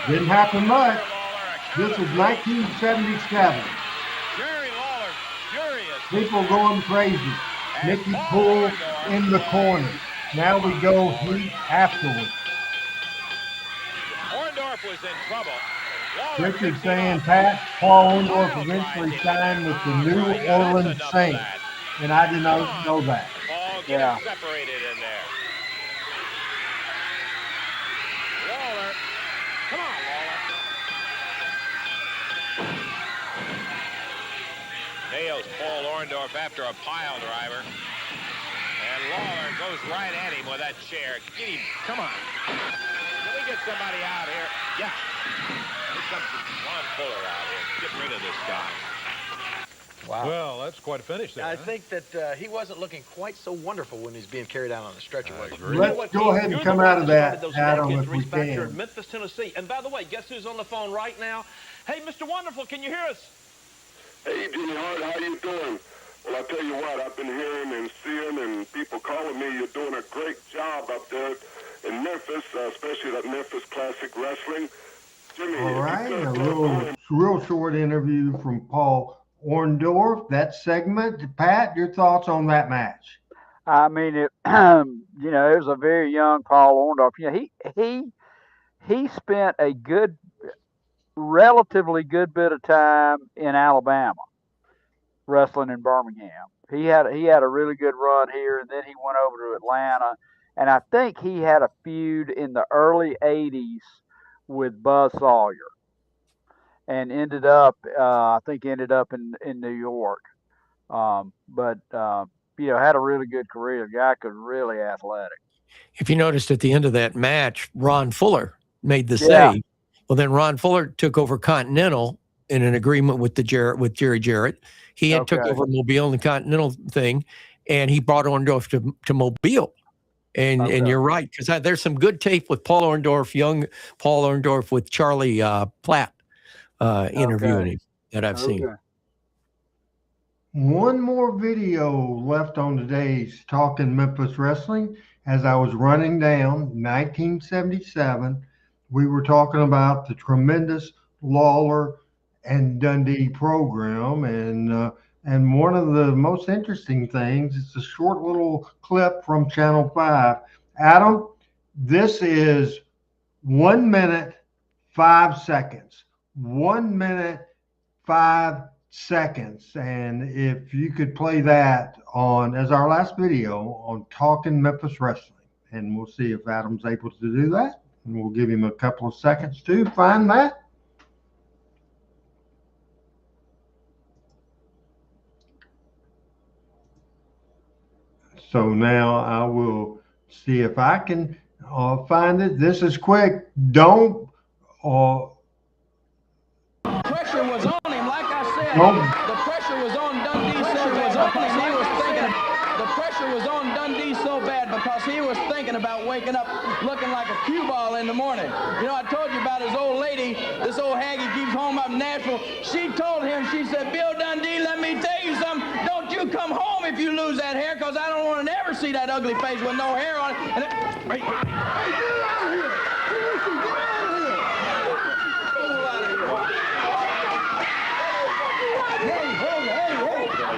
Didn't happen much. This is 1977. Jerry Lawler furious. People going crazy. Mickey Poole in the corner. Now we go heat afterwards. Orndorff was in trouble. Richard saying, Pat, Paul Orndorff eventually signed with the New Orleans Saints. And I did not know that. Paul getting separated in there. Lawler. Come on, Lawler. Nails Paul Orndorff after a pile driver. And Lawler goes right at him with that chair. Get him. Come on. Can we get somebody out here? Yeah. Here comes Ron Fuller out here. Get rid of this guy. Wow. Well, that's quite a finish there. I think that he wasn't looking quite so wonderful when he's being carried out on the stretcher. Let's go ahead and come out of that, Adam, if we back here in can. Memphis, Tennessee. And by the way, guess who's on the phone right now? Hey, Mr. Wonderful, can you hear us? Hey, Jimmy Hart, how you doing? Well, I tell you what, I've been hearing and seeing and people calling me. You're doing a great job up there in Memphis, especially that Memphis Classic Wrestling. Jimmy, All right, a real short interview from Paul Orndorff. That segment. Pat, your thoughts on that match? I mean, it was a very young Paul Orndorff. He spent a relatively good bit of time in Alabama, wrestling in Birmingham. He had a really good run here, and then he went over to Atlanta, and I think he had a feud in the early '80s with Buzz Sawyer, and ended up in New York. But had a really good career. The guy could really athletic. If you noticed at the end of that match, Ron Fuller made the save. Well, then Ron Fuller took over Continental in an agreement with Jerry Jarrett. He had took over Mobile and the Continental thing, and he brought Orndorff to Mobile. And you're right, because there's some good tape with Paul Orndorff, young Paul Orndorff with Charlie Platt interviewing him that I've seen. One more video left on today's Talking Memphis Wrestling. As I was running down 1977, we were talking about the tremendous Lawler and Dundee program, and one of the most interesting things is a short little clip from Channel 5. Adam, this is 1 minute, 5 seconds. 1 minute, 5 seconds. And if you could play that as our last video on Talking Memphis Wrestling, and we'll see if Adam's able to do that. And we'll give him a couple of seconds to find that. So now I will see if I can find it. This is quick. Don't. Pressure was on him, like I said. The pressure was on Dundee so bad. The pressure was on Dundee so bad because he was thinking about waking up looking like a cue ball in the morning. You know, I told you about his old lady, this old haggy keeps home up in Nashville. She told him, she said, Bill Dundee, let me tell you something. Don't you come home if you lose that hair, because I don't want to never see that ugly face with no hair on it. And get out of here. Hey,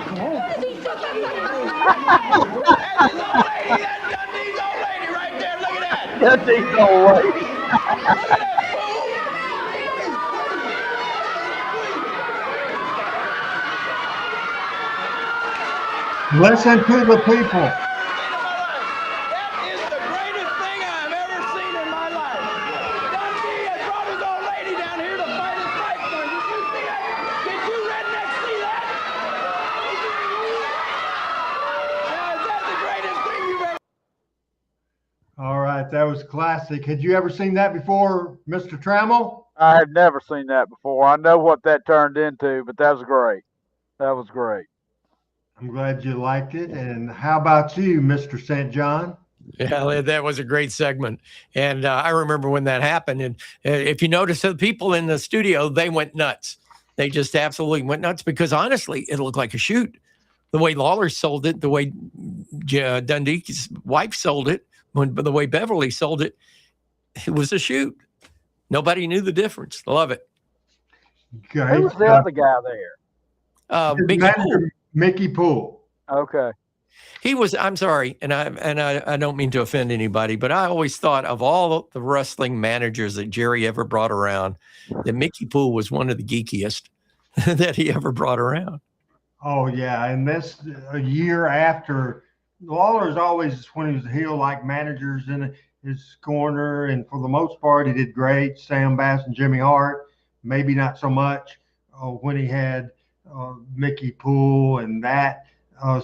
Dundee's old lady right there. Look at that. Dundee's old lady. Look at that fool. Listen to the people. That is the greatest thing I've ever seen in my life. Dundee has brought his old lady down here to fight his fight for him. Did you see that? Did you rednecks see that? Now, is that the greatest thing you've ever? All right, that was classic. Had you ever seen that before, Mr. Trammell? I had never seen that before. I know what that turned into, but that was great. That was great. I'm glad you liked it. And how about you, Mr. St. John? Yeah, that was a great segment. And I remember when that happened. And if you notice, the people in the studio, they went nuts. They just absolutely went nuts because, honestly, it looked like a shoot. The way Lawler sold it, the way Dundee's wife sold it, the way Beverly sold it, it was a shoot. Nobody knew the difference. Love it. Okay. Who was the other guy there? Mickey Poole. Okay. He was, I'm sorry, and I don't mean to offend anybody, but I always thought of all the wrestling managers that Jerry ever brought around, that Mickey Poole was one of the geekiest that he ever brought around. Oh, yeah. And this a year after, Lawler's always, when he was a heel, like managers in his corner. And for the most part, he did great. Sam Bass and Jimmy Hart, maybe not so much when he had Mickey Poole and that.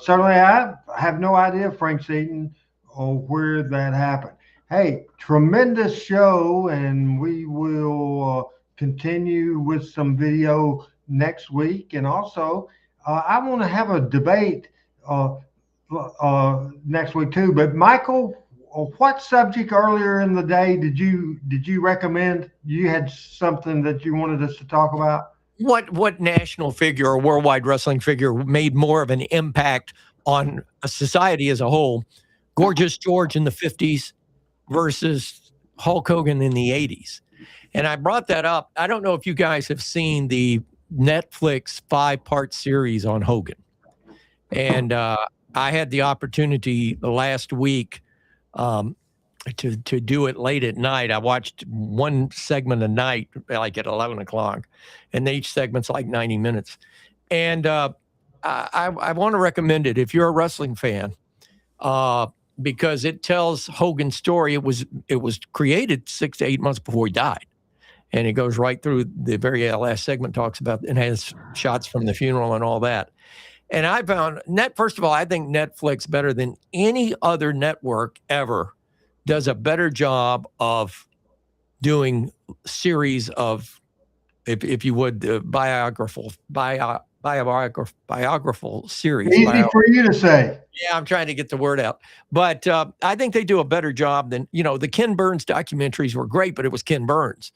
Certainly, I have no idea, Frank Seaton, where that happened. Hey, tremendous show, and we will continue with some video next week. And also, I want to have a debate next week too. But Michael, what subject earlier in the day did you recommend? You had something that you wanted us to talk about? What national figure or worldwide wrestling figure made more of an impact on a society as a whole? Gorgeous George in the 50s versus Hulk Hogan in the 80s. And I brought that up. I don't know if you guys have seen the Netflix 5-part series on Hogan. And I had the opportunity last week to do it late at night. I watched one segment a night, like at 11 o'clock, and each segment's like 90 minutes. And I want to recommend it if you're a wrestling fan, because it tells Hogan's story. It was created 6 to 8 months before he died. And it goes right through the very last segment, talks about and has shots from the funeral and all that. And I found first of all, I think Netflix, better than any other network ever, does a better job of doing series of, if you would, biographical series. Easy for you to say. Yeah, I'm trying to get the word out. But I think they do a better job than, the Ken Burns documentaries were great, but it was Ken Burns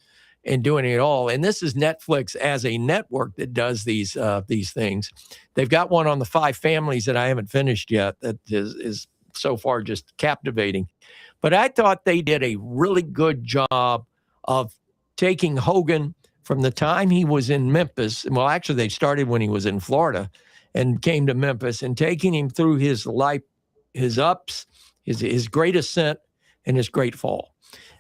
and doing it all. And this is Netflix as a network that does these things. They've got one on the 5 families that I haven't finished yet that is so far just captivating. But I thought they did a really good job of taking Hogan from the time he was in Memphis. Well, actually, they started when he was in Florida and came to Memphis, and taking him through his life, his ups, his great ascent, and his great fall.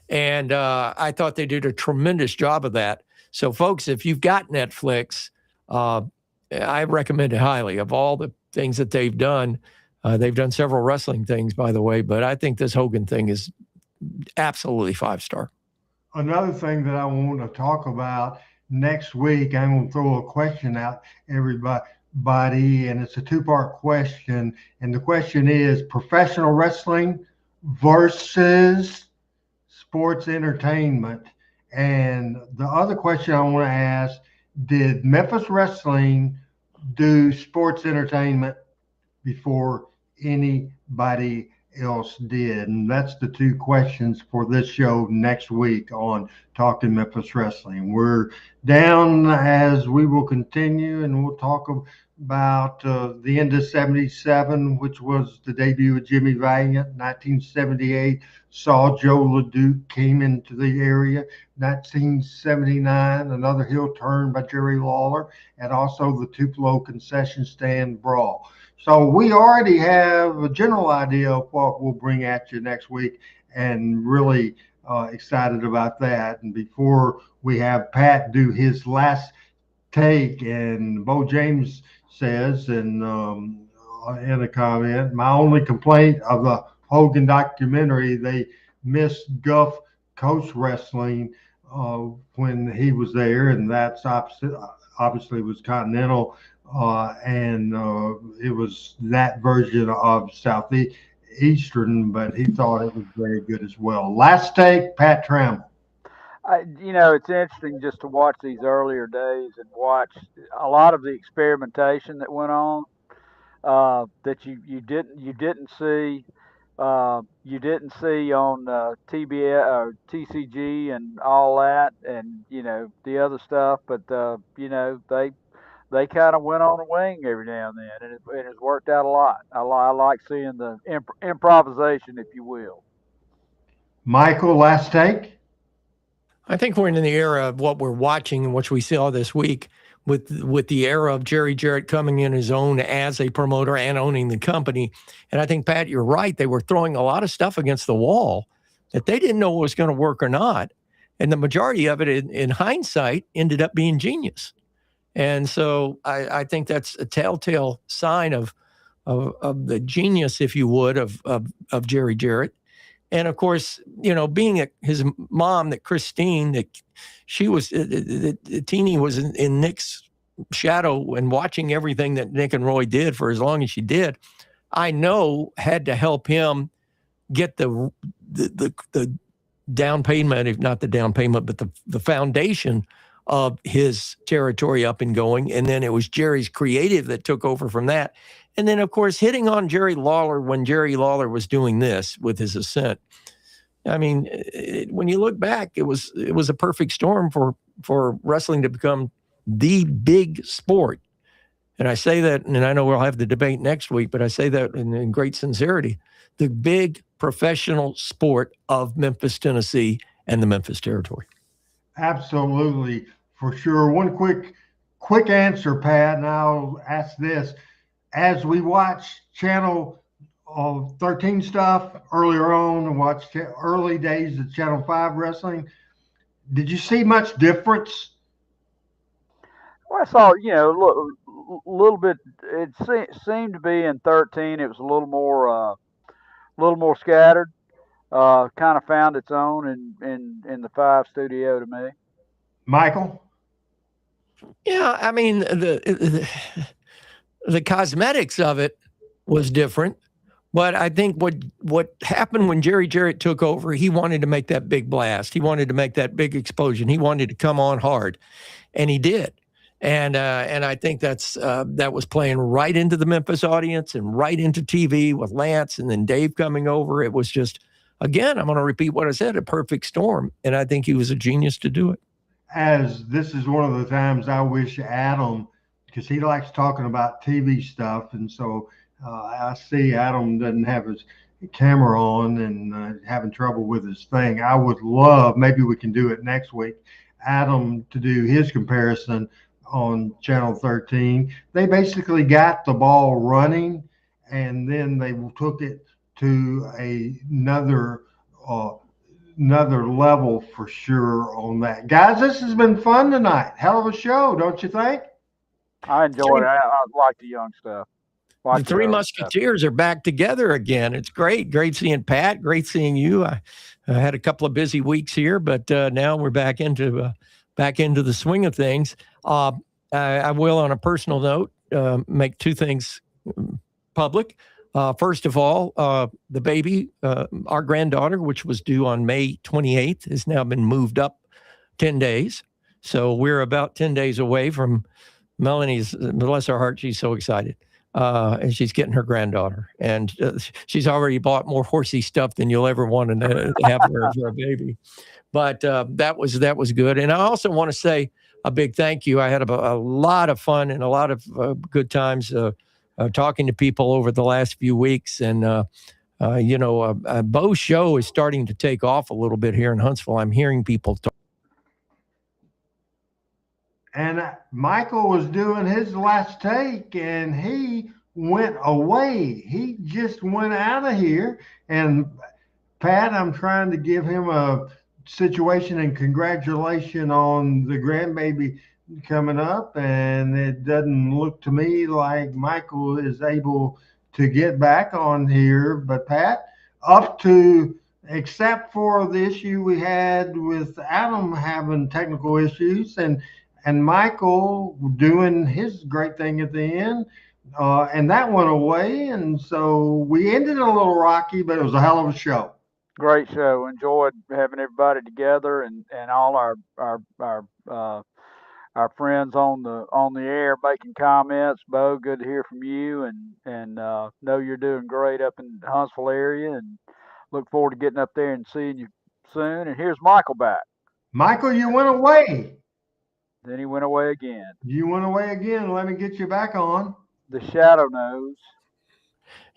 And I thought they did a tremendous job of that. So, folks, if you've got Netflix, I recommend it highly. Of all the things that they've done several wrestling things, by the way, but I think this Hogan thing is absolutely 5-star. Another thing that I want to talk about next week, I'm going to throw a question out, everybody, and it's a 2-part question. And the question is professional wrestling versus sports entertainment. And the other question I want to ask, did Memphis Wrestling do sports entertainment before anybody else did? And that's the 2 questions for this show next week on Talking Memphis Wrestling. We're down as we will continue, and we'll talk about the end of 77, which was the debut of Jimmy Valiant. 1978 saw Joe LeDuc came into the area. 1979, another heel turn by Jerry Lawler, and also the Tupelo concession stand brawl. So we already have a general idea of what we'll bring at you next week, and really excited about that. And before we have Pat do his last take, and Bo James says, and in a comment, my only complaint of the Hogan documentary, they missed Guff coach wrestling when he was there, and that's obviously was Continental, and it was that version of Southeastern, but he thought it was very good as well. Last take, Pat Trammell. It's interesting just to watch these earlier days and watch a lot of the experimentation that went on that you didn't see on TBS or TCG and all that, and the other stuff. But they kind of went on a wing every now and then, and it's worked out a lot. I like seeing the improvisation, if you will. Michael, last take. I think we're in the era of what we're watching and what we saw this week with the era of Jerry Jarrett coming in his own as a promoter and owning the company. And I think, Pat, you're right. They were throwing a lot of stuff against the wall that they didn't know was going to work or not. And the majority of it, in hindsight, ended up being genius. And so I think that's a telltale sign of the genius, if you would, of Jerry Jarrett. And of course, being his mom, that Christine, that she was, Teenie was in Nick's shadow and watching everything that Nick and Roy did for as long as she did, I know had to help him get the down payment, if not the down payment, but the foundation of his territory up and going. And then it was Jerry's creative that took over from that. And then, of course, hitting on Jerry Lawler when Jerry Lawler was doing this with his ascent. I mean, when you look back, it was a perfect storm for wrestling to become the big sport. And I say that, and I know we'll have the debate next week, but I say that in great sincerity, the big professional sport of Memphis, Tennessee, and the Memphis territory. Absolutely, for sure. One quick answer, Pat, and I'll ask this. As we watch Channel 13 stuff earlier on and watch early days of Channel 5 wrestling, did you see much difference? Well, I saw, a little bit. It seemed to be in 13. It was a little more scattered. Kind of found its own in the 5 studio to me. Michael? Yeah, I mean the cosmetics of it was different, but I think what happened when Jerry Jarrett took over, he wanted to make that big blast. He wanted to make that big explosion. He wanted to come on hard, and he did. And I think that was playing right into the Memphis audience and right into TV with Lance and then Dave coming over. It was just, again, I'm going to repeat what I said, a perfect storm. And I think he was a genius to do it. As this is one of the times I wish Adam, because he likes talking about TV stuff, and so I see Adam doesn't have his camera on and having trouble with his thing. I would love, maybe we can do it next week, Adam to do his comparison on Channel 13. They basically got the ball running, and then they took it to another level for sure on that. Guys, this has been fun tonight. Hell of a show, don't you think? I enjoyed it. I like the young stuff. The Three Musketeers are back together again. It's great. Great seeing Pat. Great seeing you. I had a couple of busy weeks here, but now we're back into the swing of things. I will, on a personal note, make 2 things public. First of all, the baby, our granddaughter, which was due on May 28th, has now been moved up 10 days. So we're about 10 days away from Melanie's, bless her heart, she's so excited. And she's getting her granddaughter. And she's already bought more horsey stuff than you'll ever want to have for a baby. But that was good. And I also want to say a big thank you. I had a lot of fun and a lot of good times talking to people over the last few weeks. And, Bo's show is starting to take off a little bit here in Huntsville. I'm hearing people talk. And Michael was doing his last take, and he went away. He just went out of here. And Pat, I'm trying to give him a situation and congratulations on the grandbaby coming up. And it doesn't look to me like Michael is able to get back on here. But Pat, up to, except for the issue we had with Adam having technical issues and Michael doing his great thing at the end, and that went away. And so we ended a little rocky, but it was a hell of a show. Great show. Enjoyed having everybody together and all our friends on the air making comments. Bo, good to hear from you, and know you're doing great up in the Huntsville area, and look forward to getting up there and seeing you soon. And here's Michael back. Michael, you went away. Then he went away again. You went away again. Let me get you back on. The shadow knows.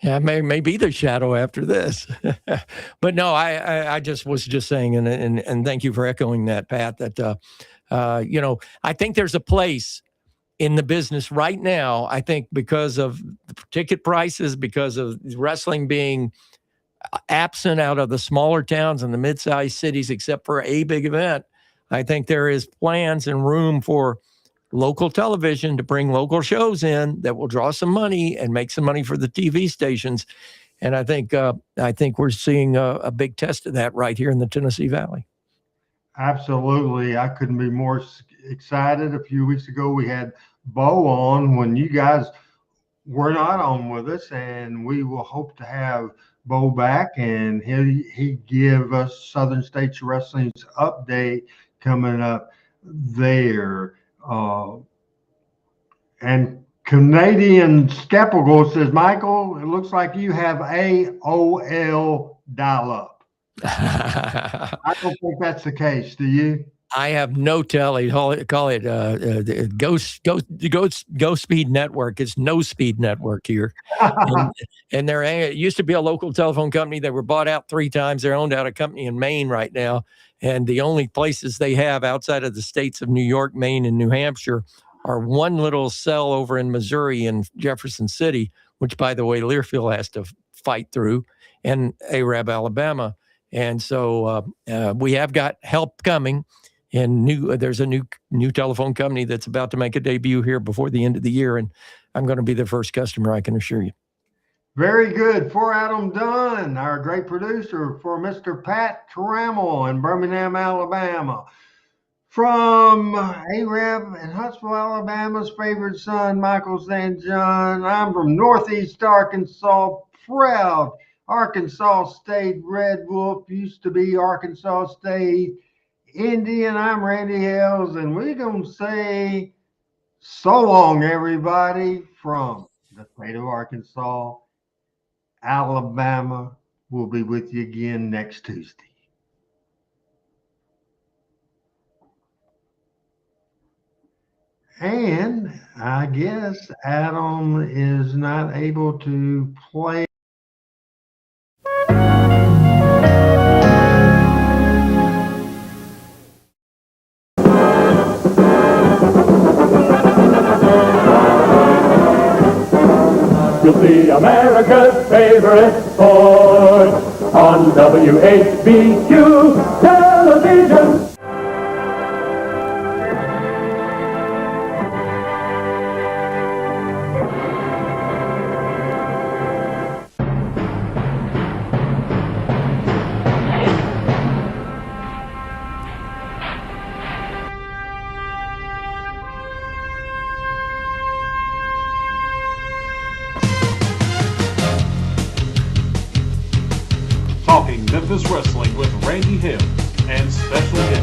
Yeah, may be the shadow after this. But no, I just was just saying, and thank you for echoing that, Pat, that, I think there's a place in the business right now. I think because of the ticket prices, because of wrestling being absent out of the smaller towns and the mid-sized cities, except for a big event, I think there is plans and room for local television to bring local shows in that will draw some money and make some money for the TV stations. And I think we're seeing a big test of that right here in the Tennessee Valley. Absolutely. I couldn't be more excited. A few weeks ago, we had Bo on when you guys were not on with us, and we will hope to have Bo back, and he give us Southern States Wrestling's update coming up there. And Canadian Skeptical says, Michael, it looks like you have AOL dial-up. I don't think that's the case. Do you? I have no telly. Call it Go Speed Network. It's No Speed Network here. and it used to be a local telephone company. They were bought out 3 times. They're owned out a company in Maine right now. And the only places they have outside of the states of New York, Maine, and New Hampshire are one little cell over in Missouri in Jefferson City, which, by the way, Learfield has to fight through, and Arab, Alabama. And so we have got help coming. And there's a new telephone company that's about to make a debut here before the end of the year, and I'm going to be the first customer, I can assure you. Very good. For Adam Dunn, our great producer, for Mr. Pat Trammell in Birmingham, Alabama. From Arab in Huntsville, Alabama's favorite son, Michael St. John. I'm from Northeast Arkansas, proud Arkansas State Red Wolf, used to be Arkansas State Indian. I'm Randy Hales, and we're going to say so long, everybody, from the state of Arkansas. Alabama will be with you again next Tuesday. And I guess Adam is not able to play. You'll see America's favorite sport on WHBQ television. Talking Memphis Wrestling with Randy Hill and special guest